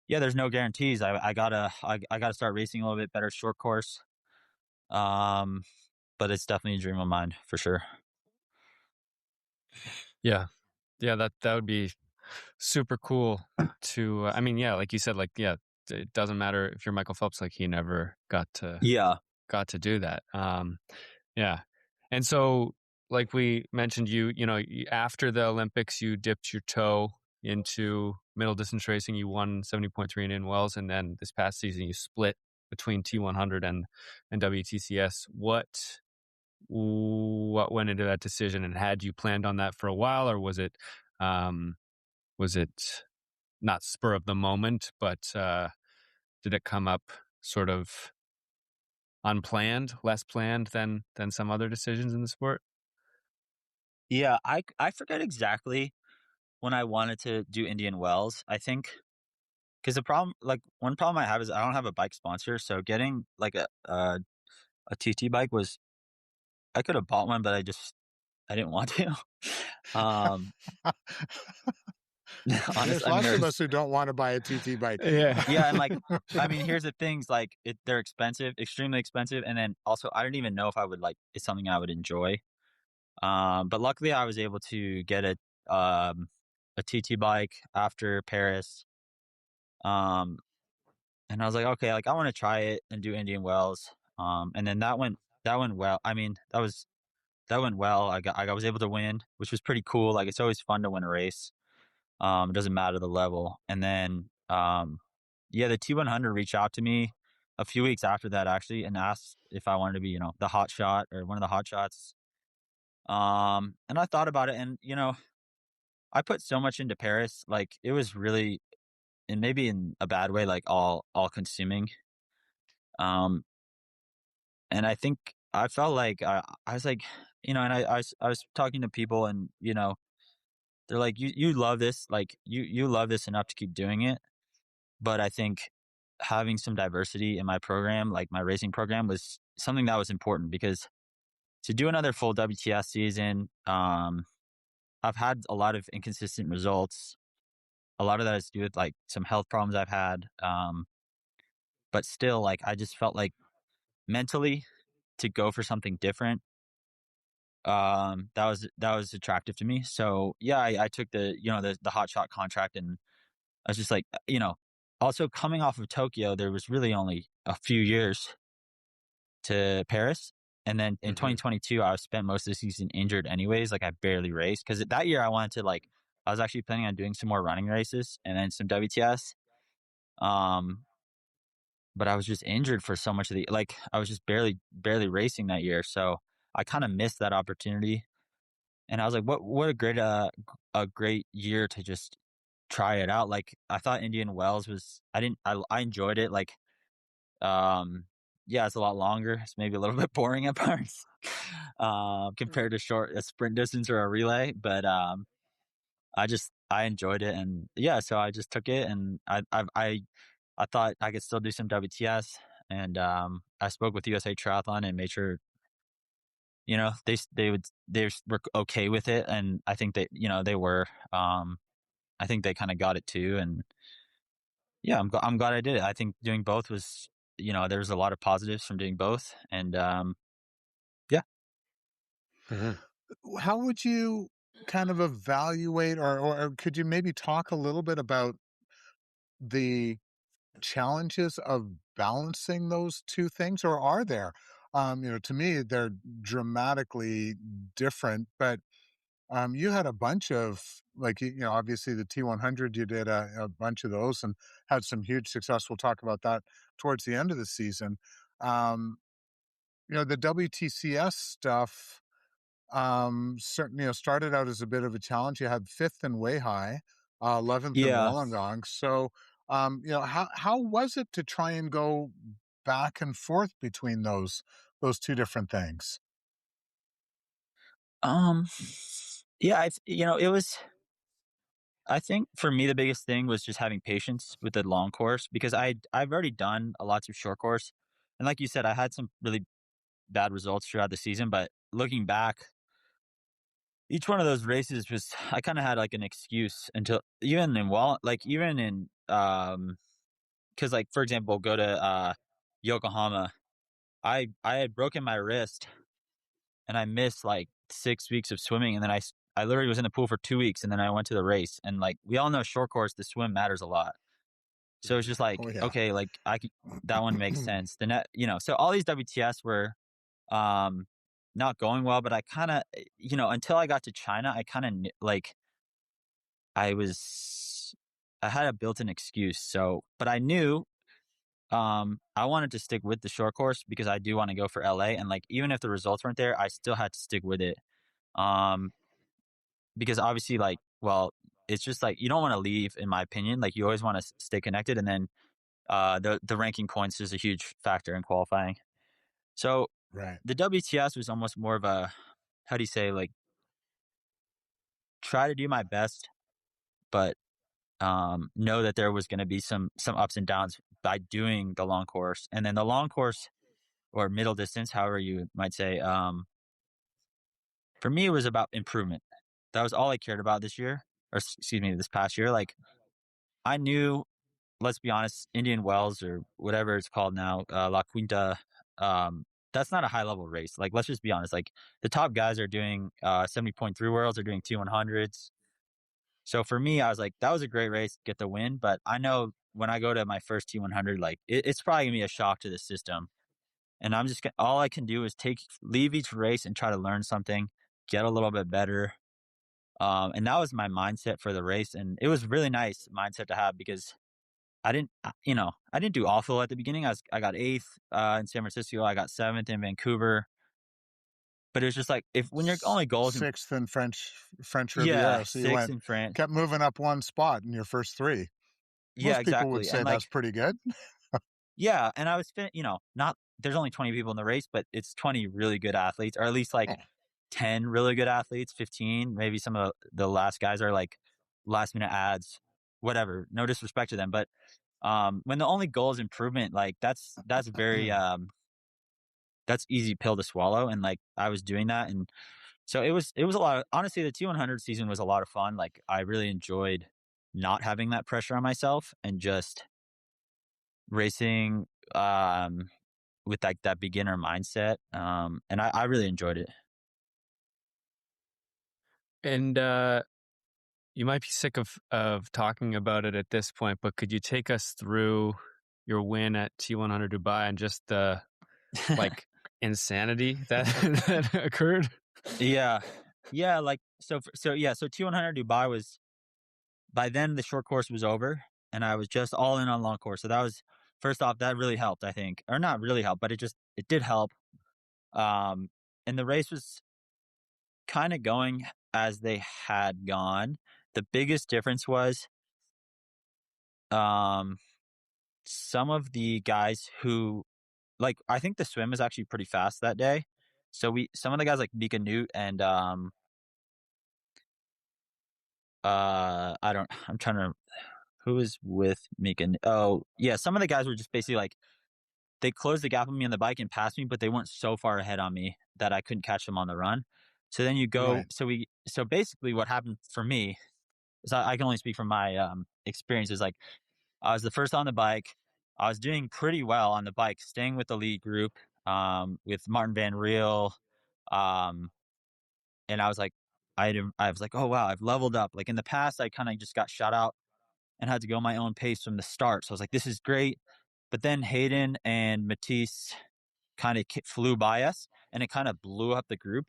yeah, there's no guarantees. I gotta start racing a little bit better short course. But it's definitely a dream of mine for sure. Yeah. That would be super cool to, I mean, yeah, like you said, like, yeah, it doesn't matter if you're Michael Phelps, like he never got to do that. Yeah. And so, like we mentioned, after the Olympics, you dipped your toe into middle distance racing. You won 70.3 in Indian Wells, and then this past season you split between T100 and WTCS. What went into that decision, and had you planned on that for a while, or was it not spur of the moment, but did it come up sort of unplanned, less planned than some other decisions in the sport? Yeah, I forget exactly when I wanted to do Indian Wells. I think because one problem I have is I don't have a bike sponsor, so getting like a TT bike was, I could have bought one, but I didn't want to. Um, There's honestly, I mean, lots of us who don't want to buy a TT bike. Yeah. yeah, and like, I mean, here's the things, like they're expensive, extremely expensive, and then also I don't even know if I would like it's something I would enjoy. But luckily I was able to get a TT bike after Paris. And I was like, okay, like I want to try it and do Indian Wells. And then that went well. I mean, that went well. I was able to win, which was pretty cool. Like it's always fun to win a race. It doesn't matter the level. And then yeah, the T100 reached out to me a few weeks after that actually and asked if I wanted to be, the hot shot or one of the hot shots. And I thought about it, and I put so much into Paris. Like it was really, and maybe in a bad way, like all consuming. Um, and I think I felt like I was like, and I was talking to people, and they're like, you love this, like you love this enough to keep doing it. But I think having some diversity in my program, like my racing program, was something that was important because to do another full WTS season, I've had a lot of inconsistent results. A lot of that has to do with like some health problems I've had. But still, like I just felt like mentally to go for something different, that was attractive to me. So yeah, I took the hot shot contract, and I was just like, also coming off of Tokyo, there was really only a few years to Paris. And then in 2022, I spent most of the season injured anyways. Like I barely raced because that year I was actually planning on doing some more running races and then some WTS. But I was just injured for so much of like I was just barely racing that year. So I kind of missed that opportunity. And I was like, what a great year to just try it out. Like I thought Indian Wells was, I enjoyed it. Like, yeah, it's a lot longer. It's maybe a little bit boring at parts, compared to a sprint distance or a relay. But, I enjoyed it. And yeah, so I just took it, and I thought I could still do some WTS. And, I spoke with USA Triathlon and made sure, they were okay with it. And I think they were, I think they kind of got it too. And yeah, I'm glad I did it. I think doing both was, there's a lot of positives from doing both. And, yeah. How would you kind of evaluate, or could you maybe talk a little bit about the challenges of balancing those two things, or are there? To me, they're dramatically different, but you had a bunch of, like, obviously the T100, you did a bunch of those and had some huge success. We'll talk about that towards the end of the season. The WTCS stuff, certainly, started out as a bit of a challenge. You had 5th in Weihai, 11th in Yeah. Wollongong. So, how was it to try and go back and forth between those two different things? Um, yeah, it was, I think for me, the biggest thing was just having patience with the long course because I've already done a lots of short course. And like you said, I had some really bad results throughout the season, but looking back, each one of those races was, I kind of had like an excuse until even in, cause like, for example, go to, Yokohama, I had broken my wrist and I missed like 6 weeks of swimming. And then I literally was in the pool for 2 weeks and then I went to the race. And like, we all know short course, the swim matters a lot. So it's just like, Oh, yeah. okay, like that one makes sense. The net, so all these WTS were, um, not going well, but I kind of, until I got to China, I kind of like, I was, I had a built-in excuse. So, but I knew, I wanted to stick with the short course because I do want to go for LA. And like, even if the results weren't there, I still had to stick with it. Um, because obviously, like, well, it's just like, you don't want to leave, in my opinion. Like, you always want to stay connected. And then, the ranking points is a huge factor in qualifying. So Right. the WTS was almost more of a, how do you say, like, try to do my best, but know that there was going to be some ups and downs by doing the long course. And then the long course or middle distance, however you might say, for me, it was about improvement. That was all I cared about this year, or excuse me, this past year. Like, I knew, let's be honest, Indian Wells or whatever it's called now, La Quinta, that's not a high level race. Like, let's just be honest. Like, the top guys are doing 70.3 worlds, they're doing T100s. So for me, I was like, that was a great race, get the win. But I know when I go to my first T100, like, it's probably gonna be a shock to the system. And all I can do is leave each race and try to learn something, get a little bit better. And that was my mindset for the race. And it was really nice mindset to have because I didn't do awful at the beginning. I got 8th in San Francisco. I got 7th in Vancouver. But it was just like, when your only goal is, 6th in French yeah, Riviera. So you 6th in France. kept moving up one spot in your first 3. Yeah, Most people would exactly. say And that's like, pretty good. yeah, and I was, not, there's only 20 people in the race, but it's 20 really good athletes, or at least like 10 really good athletes, 15. Maybe some of the last guys are like last minute ads, whatever. No disrespect to them, but when the only goal is improvement, like that's very that's easy pill to swallow. And like, I was doing that, and so it was a lot of, honestly, the T100 season was a lot of fun. Like, I really enjoyed not having that pressure on myself and just racing with like that beginner mindset. And I really enjoyed it. And you might be sick of talking about it at this point, but could you take us through your win at T100 Dubai and just the like insanity that that occurred? Yeah. Yeah, like, so T100 Dubai was, by then the short course was over and I was just all in on long course. So that was, first off, that really helped, I think. Or not really helped, but it did help. And the race was kind of going as they had gone. The biggest difference was um some of the guys who, like, I think the swim was actually pretty fast that day. So some of the guys like Mika Newt and I'm trying to, who was with Mika? Oh yeah, some of the guys were just basically like, they closed the gap on me on the bike and passed me, but they weren't so far ahead on me that I couldn't catch them on the run. So then you go, Right. so basically what happened for me is, I can only speak from my experiences. Like, I was the first on the bike. I was doing pretty well on the bike, staying with the lead group, with Martin Van Riel. Um, and I was like, I was like, oh wow, I've leveled up. Like, in the past, I kind of just got shot out and had to go my own pace from the start. So I was like, this is great. But then Hayden and Matisse kind of flew by us, and it kind of blew up the group.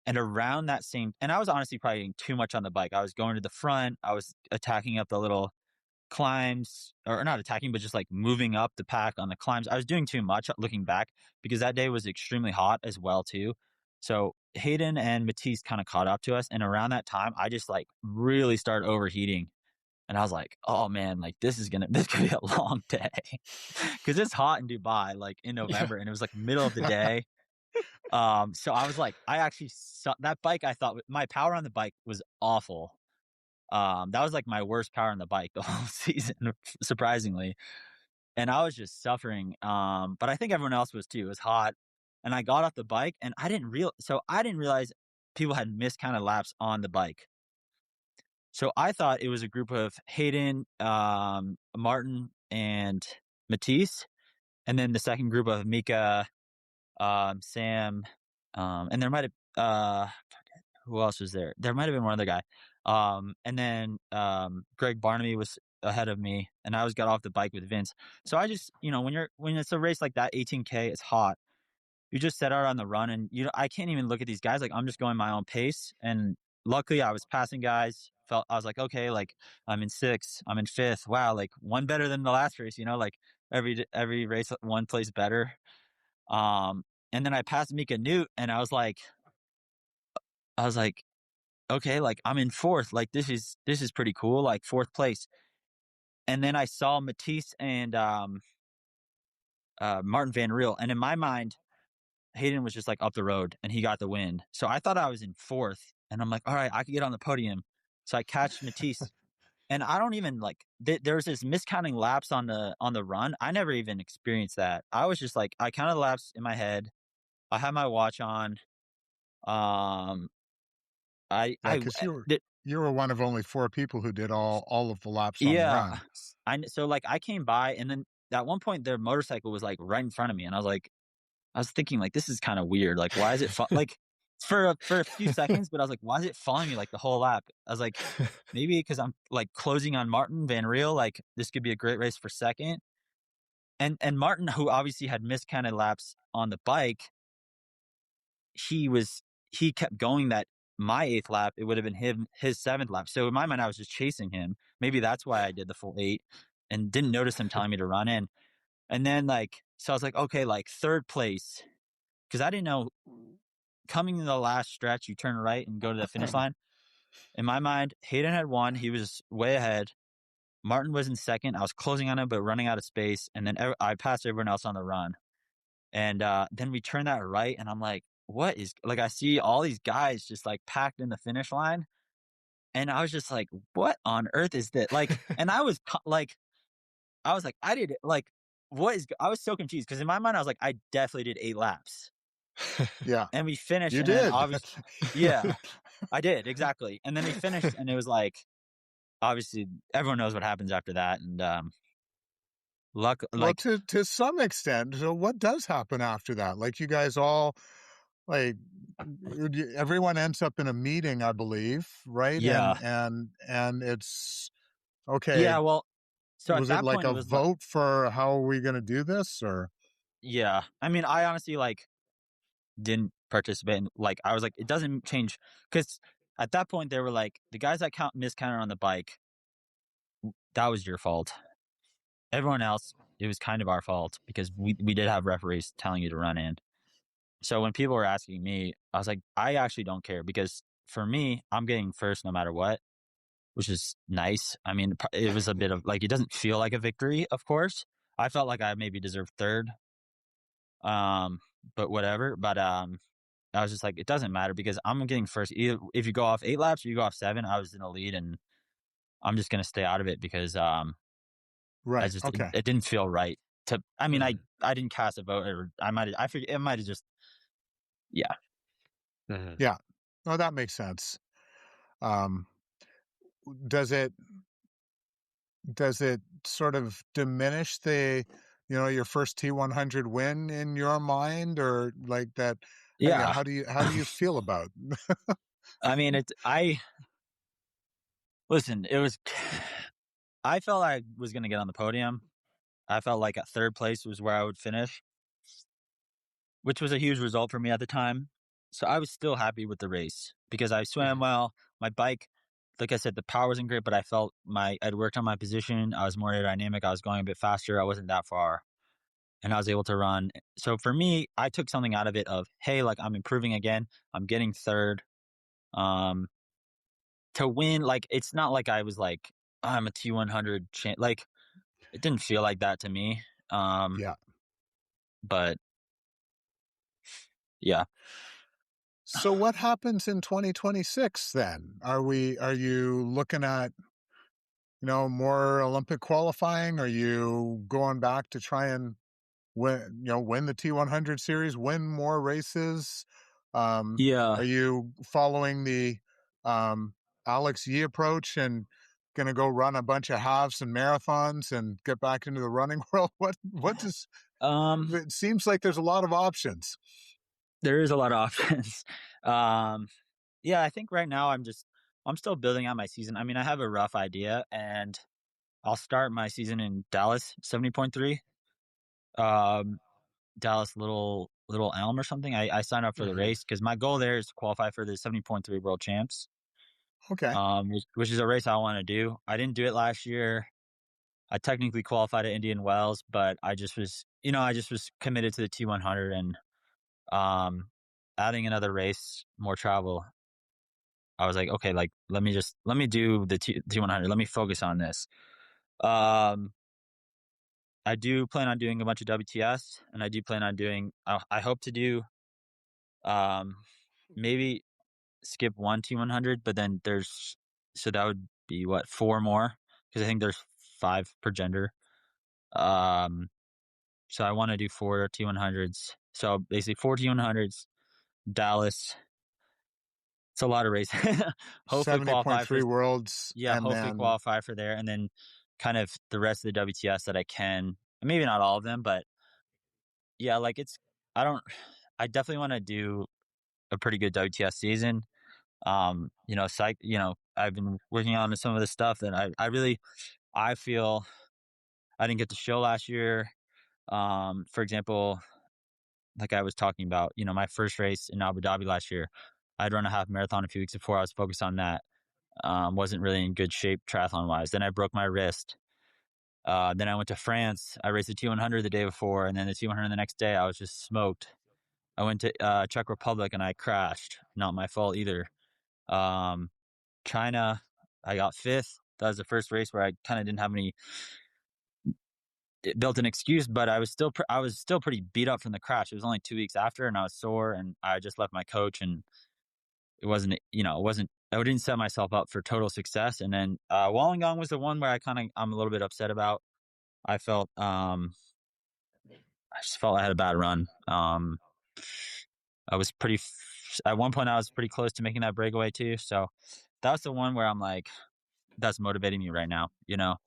And around that same, and I was honestly probably getting too much on the bike. I was going to the front. I was attacking up the little climbs, or not attacking, but just like moving up the pack on the climbs. I was doing too much looking back because that day was extremely hot as well too. So Hayden and Matisse kind of caught up to us. And around that time, I just like really started overheating. And I was like, oh man, like this could be a long day. Cause it's hot in Dubai, like in November, and it was like middle of the day. So I was like, that bike, I thought my power on the bike was awful. That was like my worst power on the bike the whole season, surprisingly. And I was just suffering. But I think everyone else was too. It was hot. And I got off the bike and I didn't realize people had missed kind of laps on the bike. So I thought it was a group of Hayden, Martin, and Matisse. And then the second group of Mika, Sam, and there might have, who else was there? There might have been one other guy. And then Greg Barnaby was ahead of me, and I got off the bike with Vince. So I just, when it's a race like that, 18K, it's hot. You just set out on the run, and I can't even look at these guys. Like I'm just going my own pace. And luckily, I was passing guys. I was like, okay, like I'm in 6th, I'm in 5th. Wow, like one better than the last race. Like every race, one place better. And then I passed Mika Newt, and I was like, okay, like I'm in 4th. Like this is pretty cool. Like 4th place. And then I saw Matisse and Martin Van Riel, and in my mind, Hayden was just like up the road, and he got the win. So I thought I was in 4th, and I'm like, all right, I could get on the podium. So I catch Matisse, and I don't even like. There was this miscounting laps on the run. I never even experienced that. I was just like, I counted laps in my head. I had my watch on. Because you were one of only 4 people who did all of the laps on the run. So like I came by, and then at one point their motorcycle was like right in front of me, and I was thinking like, this is kind of weird. Like, why is it like for a few seconds? But I was like, why is it following me like the whole lap? I was like, maybe because I'm like closing on Martin Van Riel. Like this could be a great race for 2nd. And Martin, who obviously had miscounted laps on the bike, he kept going that my 8th lap, it would have been his 7th lap. So in my mind, I was just chasing him. Maybe that's why I did the full 8 and didn't notice him telling me to run in. And then so I was like, okay, like 3rd place, because I didn't know coming to the last stretch, you turn right and go to the finish line. In my mind, Hayden had won. He was way ahead. Martin was in 2nd. I was closing on him, but running out of space. And then I passed everyone else on the run. And then we turned that right, and I'm like, what is, like, I see all these guys just like packed in the finish line. And I was just like, what on earth is that? Like, and I was like, I did it. Like, I was so confused, because in my mind, I was like, I definitely did 8 laps. Yeah. And we finished. You did. Obviously, yeah, I did. Exactly. And then we finished, and it was like, obviously everyone knows what happens after that. And, well, to some extent. So what does happen after that? Like you guys all, like, everyone ends up in a meeting, I believe, right? Yeah. And it's okay. Yeah. Well, so was at that it like point, a it was vote for how are we going to do this, or? Yeah. I mean, I honestly didn't participate in, I was like, it doesn't change, because at that point they were like, the guys that miscounted on the bike, that was your fault. Everyone else, it was kind of our fault, because we did have referees telling you to run in. So when people were asking me, I was like, I actually don't care, because for me, I'm getting 1st no matter what, which is nice. I mean, it was a bit of it doesn't feel like a victory, of course. I felt like I maybe deserved 3rd. But whatever. But I was just like, it doesn't matter, because I'm getting 1st. Either if you go off 8 laps or you go off 7, I was in the lead, and I'm just gonna stay out of it, because right. It didn't feel right to. I mean, I didn't cast a vote, or I forget. It might have just. Yeah. Mm-hmm. Yeah. No, that makes sense. Does it sort of diminish the, your first T100 win in your mind, or like that? Yeah. How do you feel about it? I mean, listen, I felt I was going to get on the podium. I felt like at 3rd place was where I would finish, which was a huge result for me at the time. So I was still happy with the race, because I swam well. My bike, like I said, the power wasn't great, but I felt I'd worked on my position. I was more aerodynamic. I was going a bit faster. I wasn't that far. and I was able to run. So for me, I took something out of it of, hey, like I'm improving again. I'm getting third. To win, like it's not like I was like, I'm a T100 like it didn't feel like that to me. Yeah. But yeah. So what happens in 2026 then? Are you looking at, more Olympic qualifying? Are you going back to try and win the T100 series, win more races? Yeah. Are you following the Alex Yee approach and going to go run a bunch of halves and marathons and get back into the running world? What does it seems like there's a lot of options. There is a lot of options. Yeah, I think right now I'm still building out my season. I mean, I have a rough idea, and I'll start my season in Dallas 70.3. Dallas Little Elm or something. I signed up for the race because my goal there is to qualify for the 70.3 World Champs. Okay. Which is a race I want to do. I didn't do it last year. I technically qualified at Indian Wells, but I just was committed to the T100 and adding another race, more travel. I was like, okay, like let me do the T100. Let me focus on this. I do plan on doing a bunch of WTS, and I do plan on doing. I hope to do, maybe skip one T100, but then so that would be what, 4 more, because I think there's 5 per gender. So I want to do 4 T100s. So basically 4 T100s, Dallas. It's a lot of races. Hopefully qualify for 70.3 worlds. Yeah, And hopefully then, qualify for there, and then kind of the rest of the WTS that I can. Maybe not all of them, but yeah, like I definitely want to do a pretty good WTS season. I've been working on some of the stuff that I feel I didn't get to show last year. For example, like I was talking about, my first race in Abu Dhabi last year, I'd run a half marathon a few weeks before. I was focused on that. Wasn't really in good shape triathlon wise. Then I broke my wrist. Then I went to France. I raced the T100 the day before, and then the T100 the next day. I was just smoked. I went to Czech Republic and I crashed. Not my fault either. China, I got 5th. That was the first race where I kind of didn't have built an excuse, but I was still pretty beat up from the crash. It was only 2 weeks after, and I was sore, and I just left my coach, and I didn't set myself up for total success. And then Wollongong was the one where I'm a little bit upset about. I just felt I had a bad run. At one point I was pretty close to making that breakaway too. So that's the one where I'm like, that's motivating me right now, to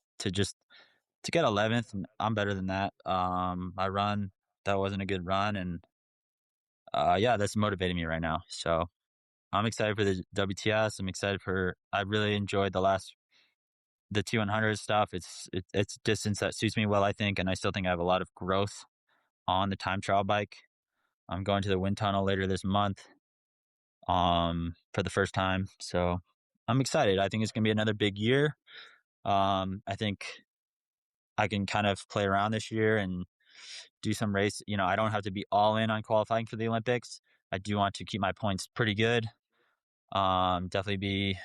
get 11th. I'm better than that. My run, that wasn't a good run. And yeah, that's motivating me right now. So I'm excited for the WTS. I really enjoyed the T100 stuff. It's distance that suits me well, I think. And I still think I have a lot of growth on the time trial bike. I'm going to the wind tunnel later this month, for the first time. So I'm excited. I think it's going to be another big year. I think I can kind of play around this year and do some race. I don't have to be all in on qualifying for the Olympics. I do want to keep my points pretty good. Definitely be,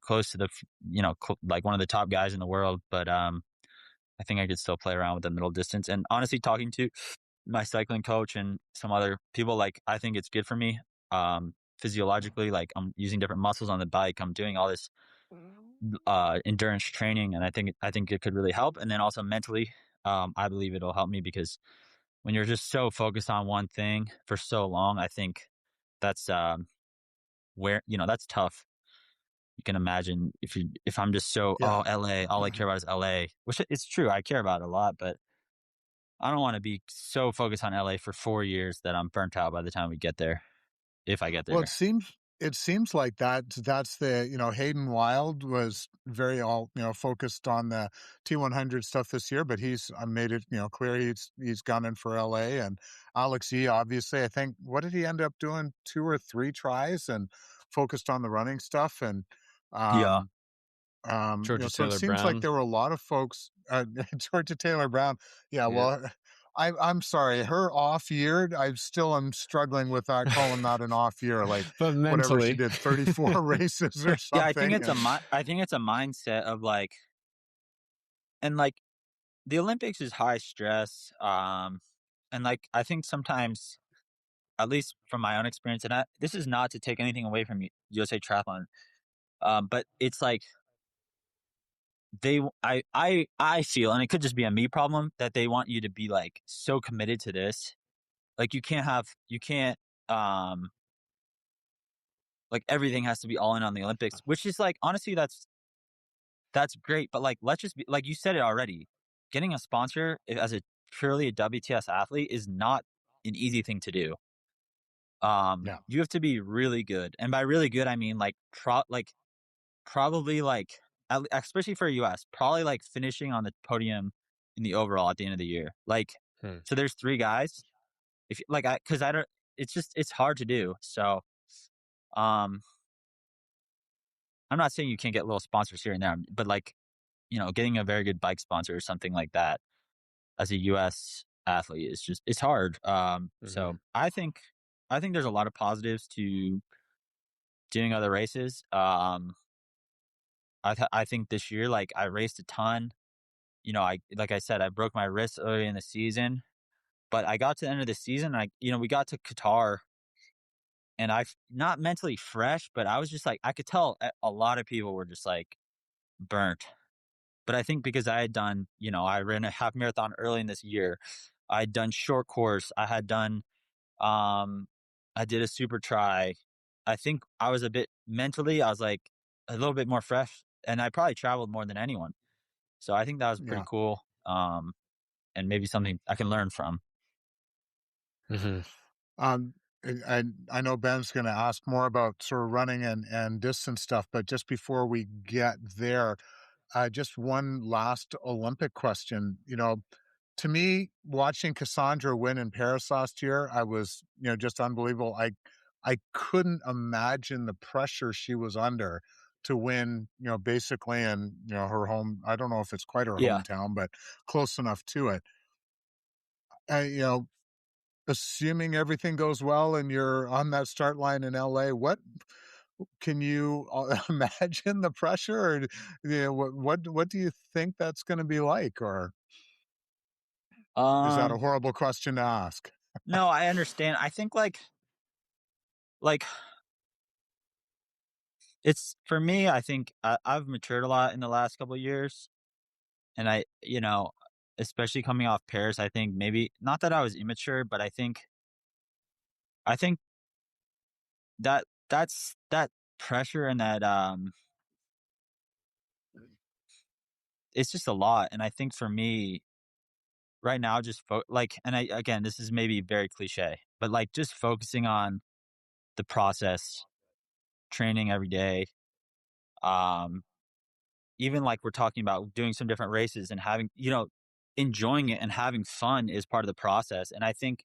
close to like one of the top guys in the world. But I think I could still play around with the middle distance. And honestly, talking to my cycling coach and some other people, like, I think it's good for me. Physiologically, like I'm using different muscles on the bike. I'm doing all this endurance training, and I think it could really help. And then also mentally, I believe it'll help me, because when you're just so focused on one thing for so long, I think that's where that's tough. You can imagine if I'm just so LA, all I care about is LA, which it's true. I care about it a lot, but I don't want to be so focused on LA for 4 years that I'm burnt out by the time we get there. If I get there. Well, it seems like that's the, Hayden Wild was very focused on the T100 stuff this year, but he's made it, clear he's gunning for LA. And Alex Yee, obviously, I think, what did he end up doing? 2 or 3 tries and focused on the running stuff. And Yeah. Georgia So it Taylor seems like Brown. there were a lot of folks, Georgia Taylor Brown. Yeah, Yeah. well, I'm sorry, her off year, I still am struggling with that, calling that an off year, like But whatever she mentally, did, 34 races or Yeah, I think something. it's I think it's a mindset of like, and like the Olympics is high stress. And like I think sometimes, at least from my own experience, and this is not to take anything away from USA Triathlon, but it's like I feel, and it could just be a me problem, that they want you to be like so committed to this. Like you can't like everything has to be all in on the Olympics, which is like honestly that's great, but like let's just be like you said it already. Getting a sponsor as a purely a WTS athlete is not an easy thing to do. Yeah, You have to be really good, and by really good I mean like probably like especially for US, probably like finishing on the podium in the overall at the end of the year. Like, so there's 3 guys. If like because I don't, it's hard to do. So, um, I'm not saying you can't get little sponsors here and there, but like getting a very good bike sponsor or something like that as a US athlete is just it's hard. mm-hmm. So I think there's a lot of positives to doing other races. I think this year, like I raced a ton. I like I said, I broke my wrist early in the season, but I got to the end of the season. We got to Qatar, and I not mentally fresh, but I was just like I could tell a lot of people were just like burnt. But I think because I had done, I ran a half marathon early in this year. I had done short course. Um, I did a super try. I think I was a bit mentally, I was like a little bit more fresh, and I probably traveled more than anyone. So I think that was pretty yeah. cool. And maybe something I can learn from. Mm-hmm. Um, I know Ben's going to ask more about sort of running and distance stuff, but just before we get there, just one last Olympic question. To me, watching Cassandra win in Paris last year, I was, just unbelievable. I couldn't imagine the pressure she was under to win, basically in, her home. I don't know if it's quite her Yeah. hometown, but close enough to it. Uh, you know, Assuming everything goes well and you're on that start line in LA, what can you imagine the pressure? Or, what do you think that's going to be like? Or is that a Um, horrible question to ask? no, I understand. I think like it's for me, I think I've matured a lot in the last couple of years. And especially coming off Paris, I think maybe not that I was immature, but I think that pressure and that it's just a lot. And I think for me right now, just and again, this is maybe very cliche, but like just focusing on the process, training every day. Um, Even like we're talking about doing some different races and having, enjoying it and having fun is part of the process. And I think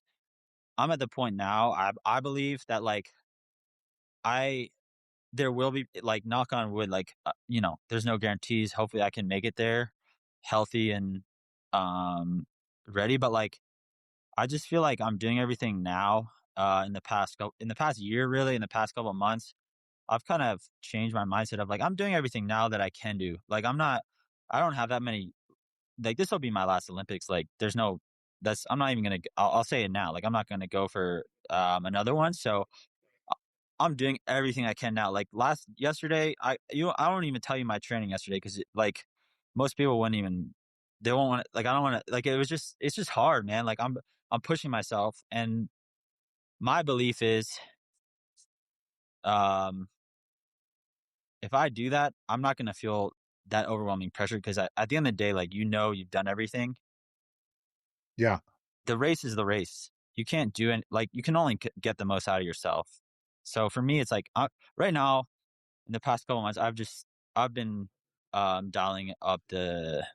I'm at the point now, I believe that like I there will be like knock on wood, like there's no guarantees. Hopefully I can make it there healthy and um ready. But like I just feel like I'm doing everything now, in the past year, really, in the past couple of months. I've kind of changed my mindset of like I'm doing everything now that I can do. Like I don't have that many, like this will be my last Olympics. Like there's no that's I'm not even gonna I'll say it now. Like I'm not gonna go for another one. So I'm doing everything I can now. Like yesterday, I don't even tell you my training yesterday because like most people wouldn't even, they won't want to, like I don't want to, like it's just hard, man. Like I'm pushing myself, and my belief is um if I do that, I'm not gonna feel that overwhelming pressure because at the end of the day, like you've done everything. Yeah. The race is the race. You can't do it, like you can only get the most out of yourself. So for me, it's like right now in the past couple months, I've been dialing up the,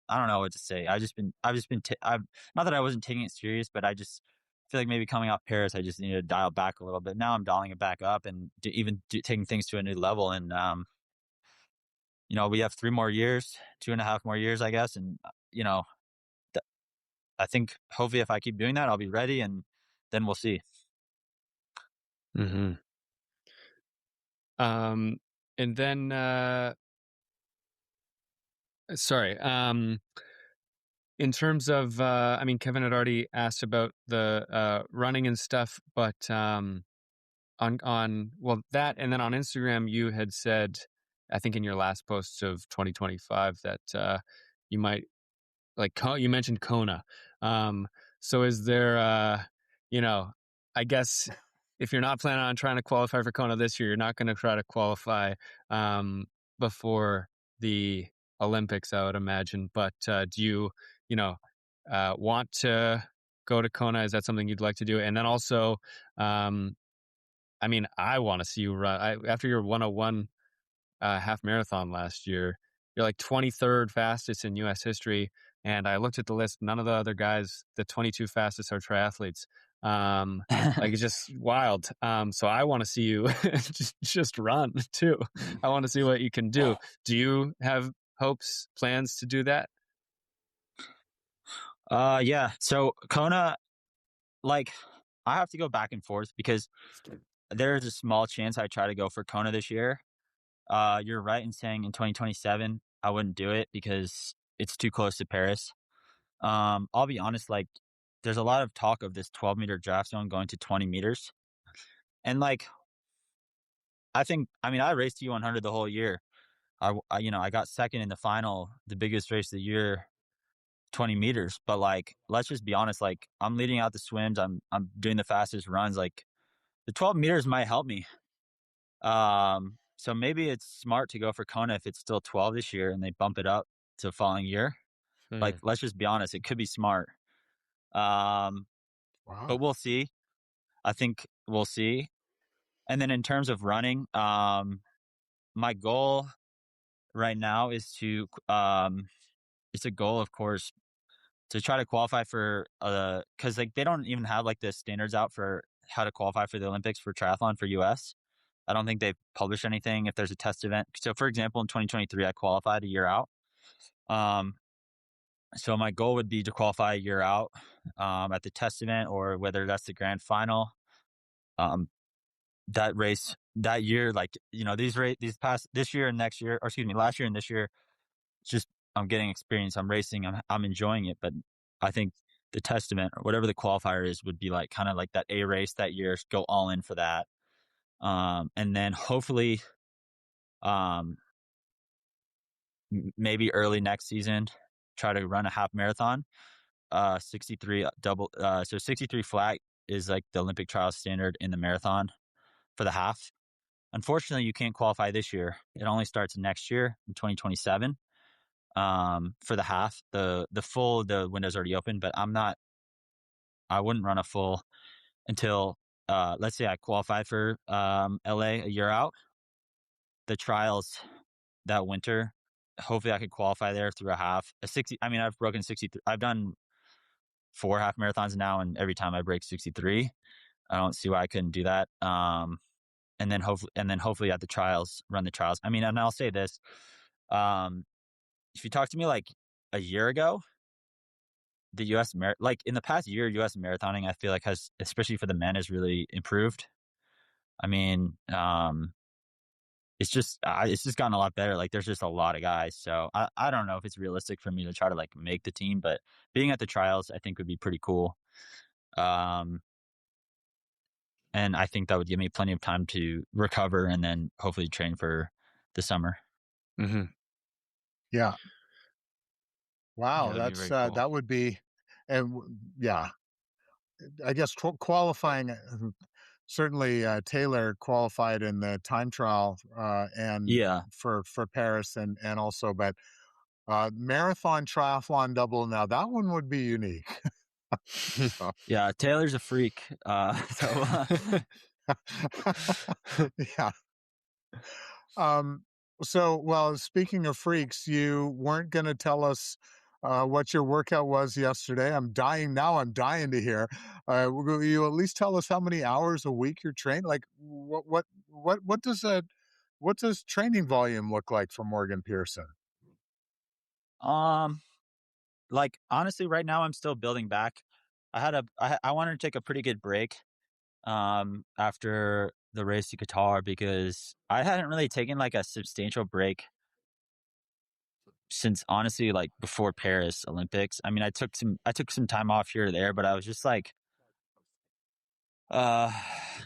I don't know what to say. I've just been I've, not that I wasn't taking it serious, but I just feel like maybe coming off Paris, I just needed to dial back a little bit. Now I'm dialing it back up and taking things to a new level. And we have 3 more years, 2.5 more years, I guess. And, I think hopefully if I keep doing that, I'll be ready, and then we'll see. Mm-hmm. And then, sorry. In terms of, Kevin had already asked about the running and stuff, but well, that, and then on Instagram you had said, I think in your last post of 2025, that you might, like, you mentioned Kona. So is there, I guess if you're not planning on trying to qualify for Kona this year, you're not going to try to qualify before the Olympics, I would imagine. But do you, want to go to Kona? Is that something you'd like to do? And then also, I want to see you run. After your 101 half marathon last year, you're like 23rd fastest in U.S. history. And I looked at the list. None of the other guys, the 22 fastest, are triathletes. Like, it's just wild. So I want to see you just run too. I want to see what you can do. Do you have hopes, plans to do that? Yeah. So Kona, like, I have to go back and forth because there's a small chance I try to go for Kona this year. You're right in saying in 2027, I wouldn't do it because it's too close to Paris. I'll be honest, like, there's a lot of talk of this 12-meter draft zone going to 20 meters. And, like, I raced T100 the whole year. I got second in the final, the biggest race of the year, 20 meters. But, like, let's just be honest, like, I'm leading out the swims. I'm doing the fastest runs. Like, the 12 meters might help me. So maybe it's smart to go for Kona if it's still 12 this year and they bump it up to the following year. Like, let's just be honest, it could be smart. Wow. But we'll see. I think we'll see. And then in terms of running, my goal right now is to, it's a goal, of course, to try to qualify for, cause like they don't even have like the standards out for how to qualify for the Olympics for triathlon for US. I don't think they've published anything if there's a test event. So for example, in 2023, I qualified a year out. So my goal would be to qualify a year out at the test event, or whether that's the grand final. That race that year, like, this year and next year, or excuse me, last year and this year, it's just, I'm getting experience. I'm racing. I'm enjoying it. But I think the test event or whatever the qualifier is would be like kind of like that A race that year. Go all in for that. And then hopefully, maybe early next season, try to run a half marathon, 63 double. So 63 flat is like the Olympic trial standard in the marathon for the half. Unfortunately, you can't qualify this year. It only starts next year in 2027. For the half, the full, the window's already open, but I wouldn't run a full until, let's say I qualify for, LA a year out. The trials that winter, hopefully I could qualify there through a half. I've broken 63. I've done 4 half marathons now, and every time I break 63. I don't see why I couldn't do that. And then hopefully at the trials, run the trials. And I'll say this, if you talk to me like a year ago, the like in the past year, US marathoning, I feel like has, especially for the men, has really improved. It's just gotten a lot better. Like, there's just a lot of guys. So I don't know if it's realistic for me to try to like make the team, but being at the trials, I think would be pretty cool. And I think that would give me plenty of time to recover and then hopefully train for the summer. Mm-hmm. Yeah. Wow. Yeah, That's, cool. that would be, and yeah, I guess qualifying, certainly Taylor qualified in the time trial, and for Paris and also, but marathon triathlon double, now that one would be unique. So. Yeah, Taylor's a freak. Yeah. So, well, speaking of freaks, you weren't going to tell us what your workout was yesterday. I'm dying to hear. Will you at least tell us how many hours a week you're trained? Like, what does what does training volume look like for Morgan Pearson? Um, like honestly, right now I'm still building back. I wanted to take a pretty good break after the race to Qatar because I hadn't really taken like a substantial break since honestly like before Paris Olympics. I mean, I took some time off here or there, but I was just like uh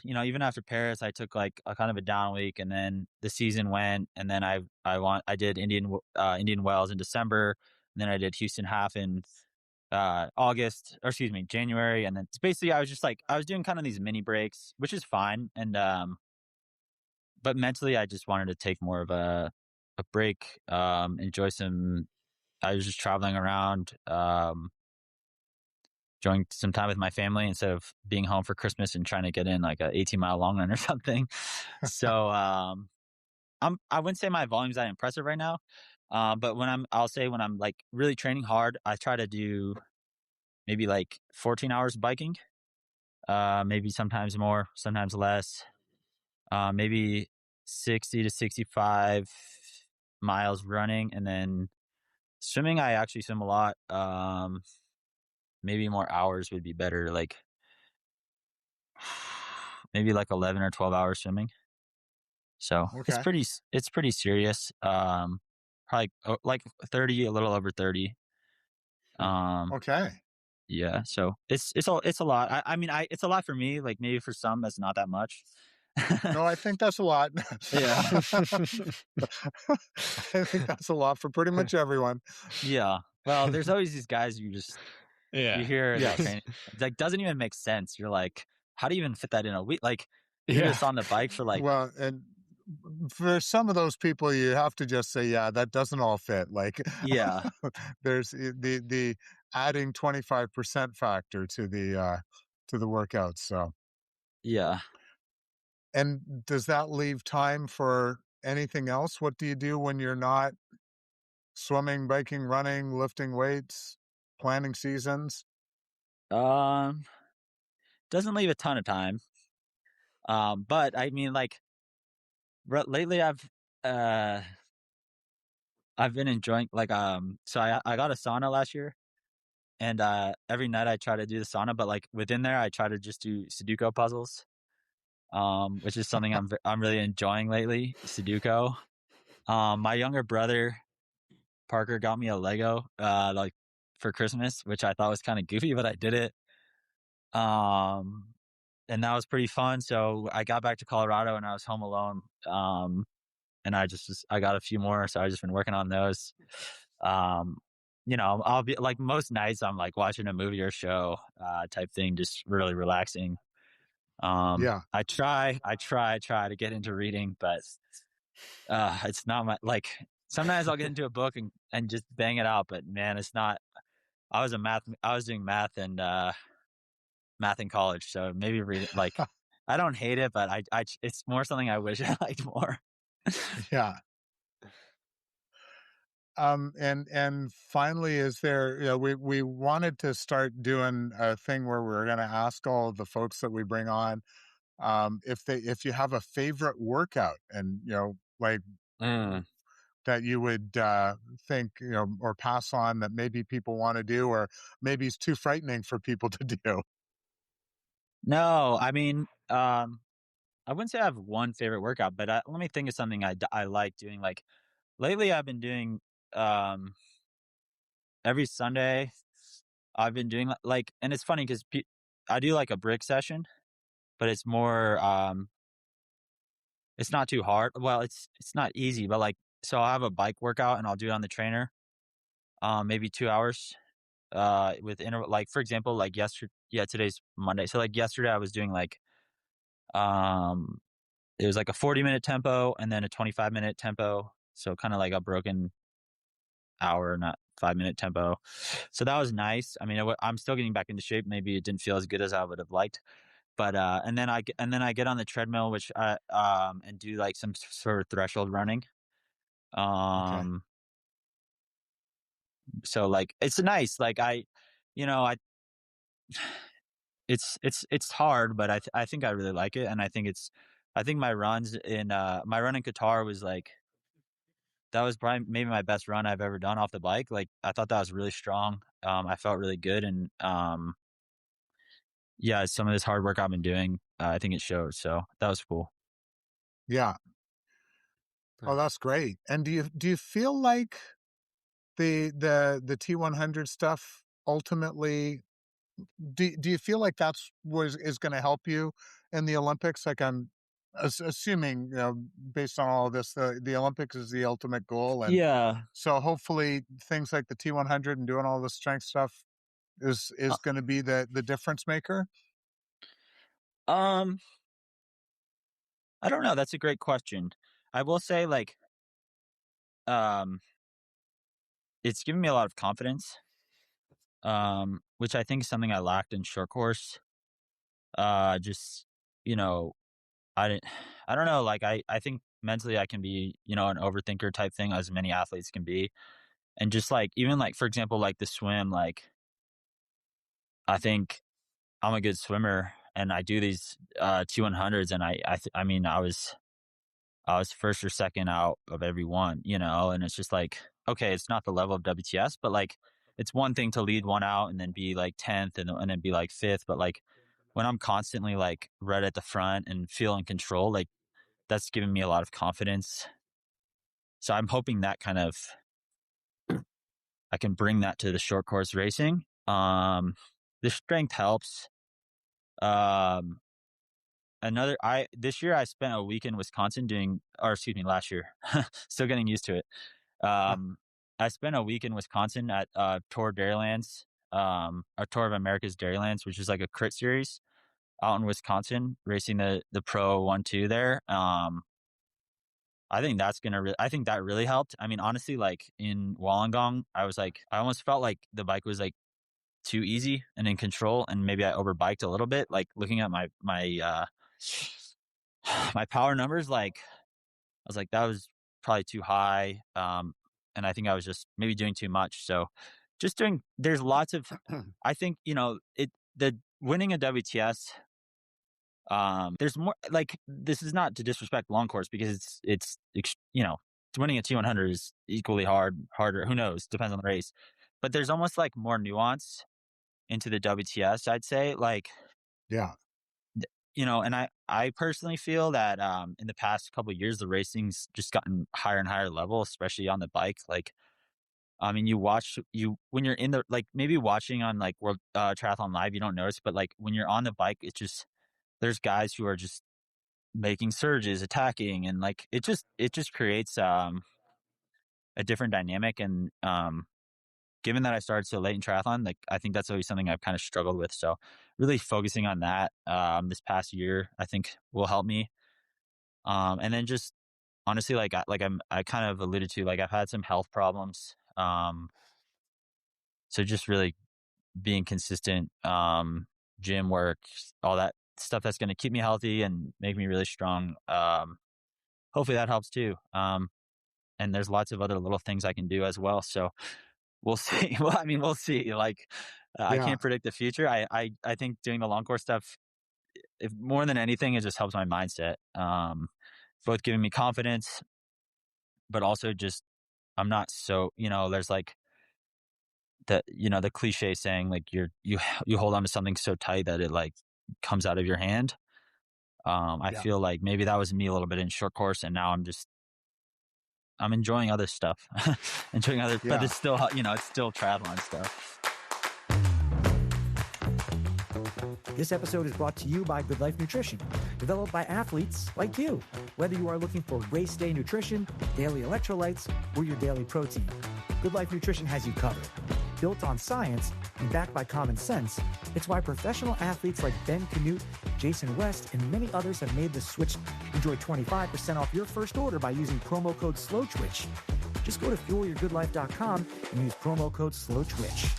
even after Paris I took like a kind of a down week, and then the season went, and then I did Indian Wells in December, and then I did Houston half in January, and then it's basically I was just like I was doing kind of these mini breaks, which is fine, and but mentally I just wanted to take more of a break, enjoy some. I was just traveling around, enjoying some time with my family instead of being home for Christmas and trying to get in like a 18-mile long run or something. So I wouldn't say my volume's that impressive right now, but I'll say when I'm like really training hard, I try to do maybe like 14 hours biking, maybe sometimes more, sometimes less, maybe 60 to 65 miles running, and then swimming. I actually swim a lot. Maybe more hours would be better, like maybe like 11 or 12 hours swimming. So Okay. it's pretty serious. Probably like 30, a little over 30. Okay. Yeah. So it's a lot. I mean, it's a lot for me. Like maybe for some, that's not that much. No, I think that's a lot. Yeah. I think that's a lot for pretty much everyone. Yeah. Well, there's always these guys you hear that Yes. training, it like doesn't even make sense. You're like, how do you even fit that in a week? Like you're Yeah. just on the bike for like, Well, and for some of those people, you have to just say, yeah, that doesn't all fit. Like yeah, there's the adding 25% factor to the workouts. So, yeah. and does that leave time for anything else? What do you do when you're not swimming, biking, running, lifting weights, planning seasons? Um, doesn't leave a ton of time. But I mean, like lately uh, I've been enjoying like, so I got a sauna last year, and every night I try to do the sauna, but like within there, I try to just do Sudoku puzzles, which is something I'm really enjoying lately. Sudoku. My younger brother Parker got me a Lego, like for Christmas, which I thought was kind of goofy, but I did it. Um, and that was pretty fun. So I got back to Colorado and I was home alone. And I got a few more, so I just been working on those. Um, I'll be like most nights I'm like watching a movie or show, type thing, just really relaxing. Yeah. I try to get into reading, but it's not my like. Sometimes I'll get into a book and just bang it out, but man, it's not. I was doing math in college, so maybe read it. Like, I don't hate it, but it's more something I wish I liked more. Yeah. And finally, is there, we wanted to start doing a thing where we're going to ask all of the folks that we bring on, if you have a favorite workout and, like Mm. that you would, think, or pass on that maybe people want to do, or maybe it's too frightening for people to do. No, I mean, I wouldn't say I have one favorite workout, but let me think of something I like doing. Like lately, I've been doing um every Sunday. I've been doing like, and it's funny because I do like a brick session, but it's more it's not too hard. Well, it's not easy, but like, so I have a bike workout and I'll do it on the trainer, maybe 2 hours, with interval. Like for example, like yesterday, yeah, today's Monday, so like yesterday I was doing like, um, it was like a 40-minute tempo and then a 25-minute tempo, so kind of like a broken hour, not 5-minute tempo. So that was nice. I mean, I'm still getting back into shape. Maybe it didn't feel as good as I would have liked. But and then I get on the treadmill, which I and do like some sort of threshold running. Okay. Um, so like it's nice. Like you know, I it's hard, but I think I really like it, and I think I think my run in Qatar was like, that was probably maybe my best run I've ever done off the bike. Like, I thought that was really strong. I felt really good. And, yeah, some of this hard work I've been doing, I think it shows. So that was cool. Yeah. Oh, that's great. And do you feel like the T100 stuff ultimately, do you feel like that's is going to help you in the Olympics? Like, I'm assuming, based on all of this, the Olympics is the ultimate goal. And Yeah. so hopefully things like the T100 and doing all the strength stuff is going to be the difference maker. I don't know. That's a great question. I will say, like, it's given me a lot of confidence, which I think is something I lacked in short course. Just, I don't know. Like, I think mentally I can be, an overthinker type thing, as many athletes can be. And just like, even like, for example, like the swim, like, I think I'm a good swimmer and I do these, T100s, and I mean, I was first or second out of every one, and it's just like, okay, it's not the level of WTS, but like, it's one thing to lead one out and then be like 10th and then be like 5th. But like, when I'm constantly like right at the front and feel in control, like, that's given me a lot of confidence. So I'm hoping that kind of, I can bring that to the short course racing. The strength helps. This year I spent a week in Wisconsin last year, still getting used to it. I spent a week in Wisconsin at Tour Dairylands, or Tour of America's Dairylands, which is like a crit series out in Wisconsin, racing the Pro 1-2 there. I think that really helped. I mean, honestly, like in Wollongong, I almost felt like the bike was like too easy and in control, and maybe I overbiked a little bit. Like, looking at my power numbers, like, I was like, that was probably too high. And I think I was just maybe doing too much. So there's lots of, I think, the winning a WTS, there's more, like, this is not to disrespect long course, because it's winning a T100 is equally harder. Who knows? Depends on the race. But there's almost like more nuance into the WTS, I'd say. Like, yeah. And I personally feel that in the past couple of years, the racing's just gotten higher and higher level, especially on the bike. Like, I mean, when you're in the, like, maybe watching on like World Triathlon Live, you don't notice, but like when you're on the bike, it's just, there's guys who are just making surges, attacking, and like it just creates a different dynamic. And given that I started so late in triathlon, like, I think that's always something I've kind of struggled with. So really focusing on that this past year, I think, will help me. And then just honestly, like I kind of alluded to, like, I've had some health problems. So just really being consistent, gym work, all that stuff that's going to keep me healthy and make me really strong. Hopefully that helps too. And there's lots of other little things I can do as well. So we'll see. Well, I mean, we'll see. Like, I can't predict the future. I think doing the long course stuff, if more than anything, it just helps my mindset. Both giving me confidence, but also just, I'm not so, there's like the cliche saying, like, you hold on to something so tight that it like comes out of your hand. I feel like maybe that was me a little bit in short course, and now I'm enjoying other stuff, but it's still, it's still triathlon stuff. This episode is brought to you by GOODLIFE Nutrition, developed by athletes like you. Whether you are looking for race day nutrition, daily electrolytes, or your daily protein, GOODLIFE Nutrition has you covered. Built on science and backed by common sense, it's why professional athletes like Ben Canute, Jason West, and many others have made the switch. Enjoy 25% off your first order by using promo code SLOWTWITCH. Just go to fuelyourgoodlife.com and use promo code SLOWTWITCH.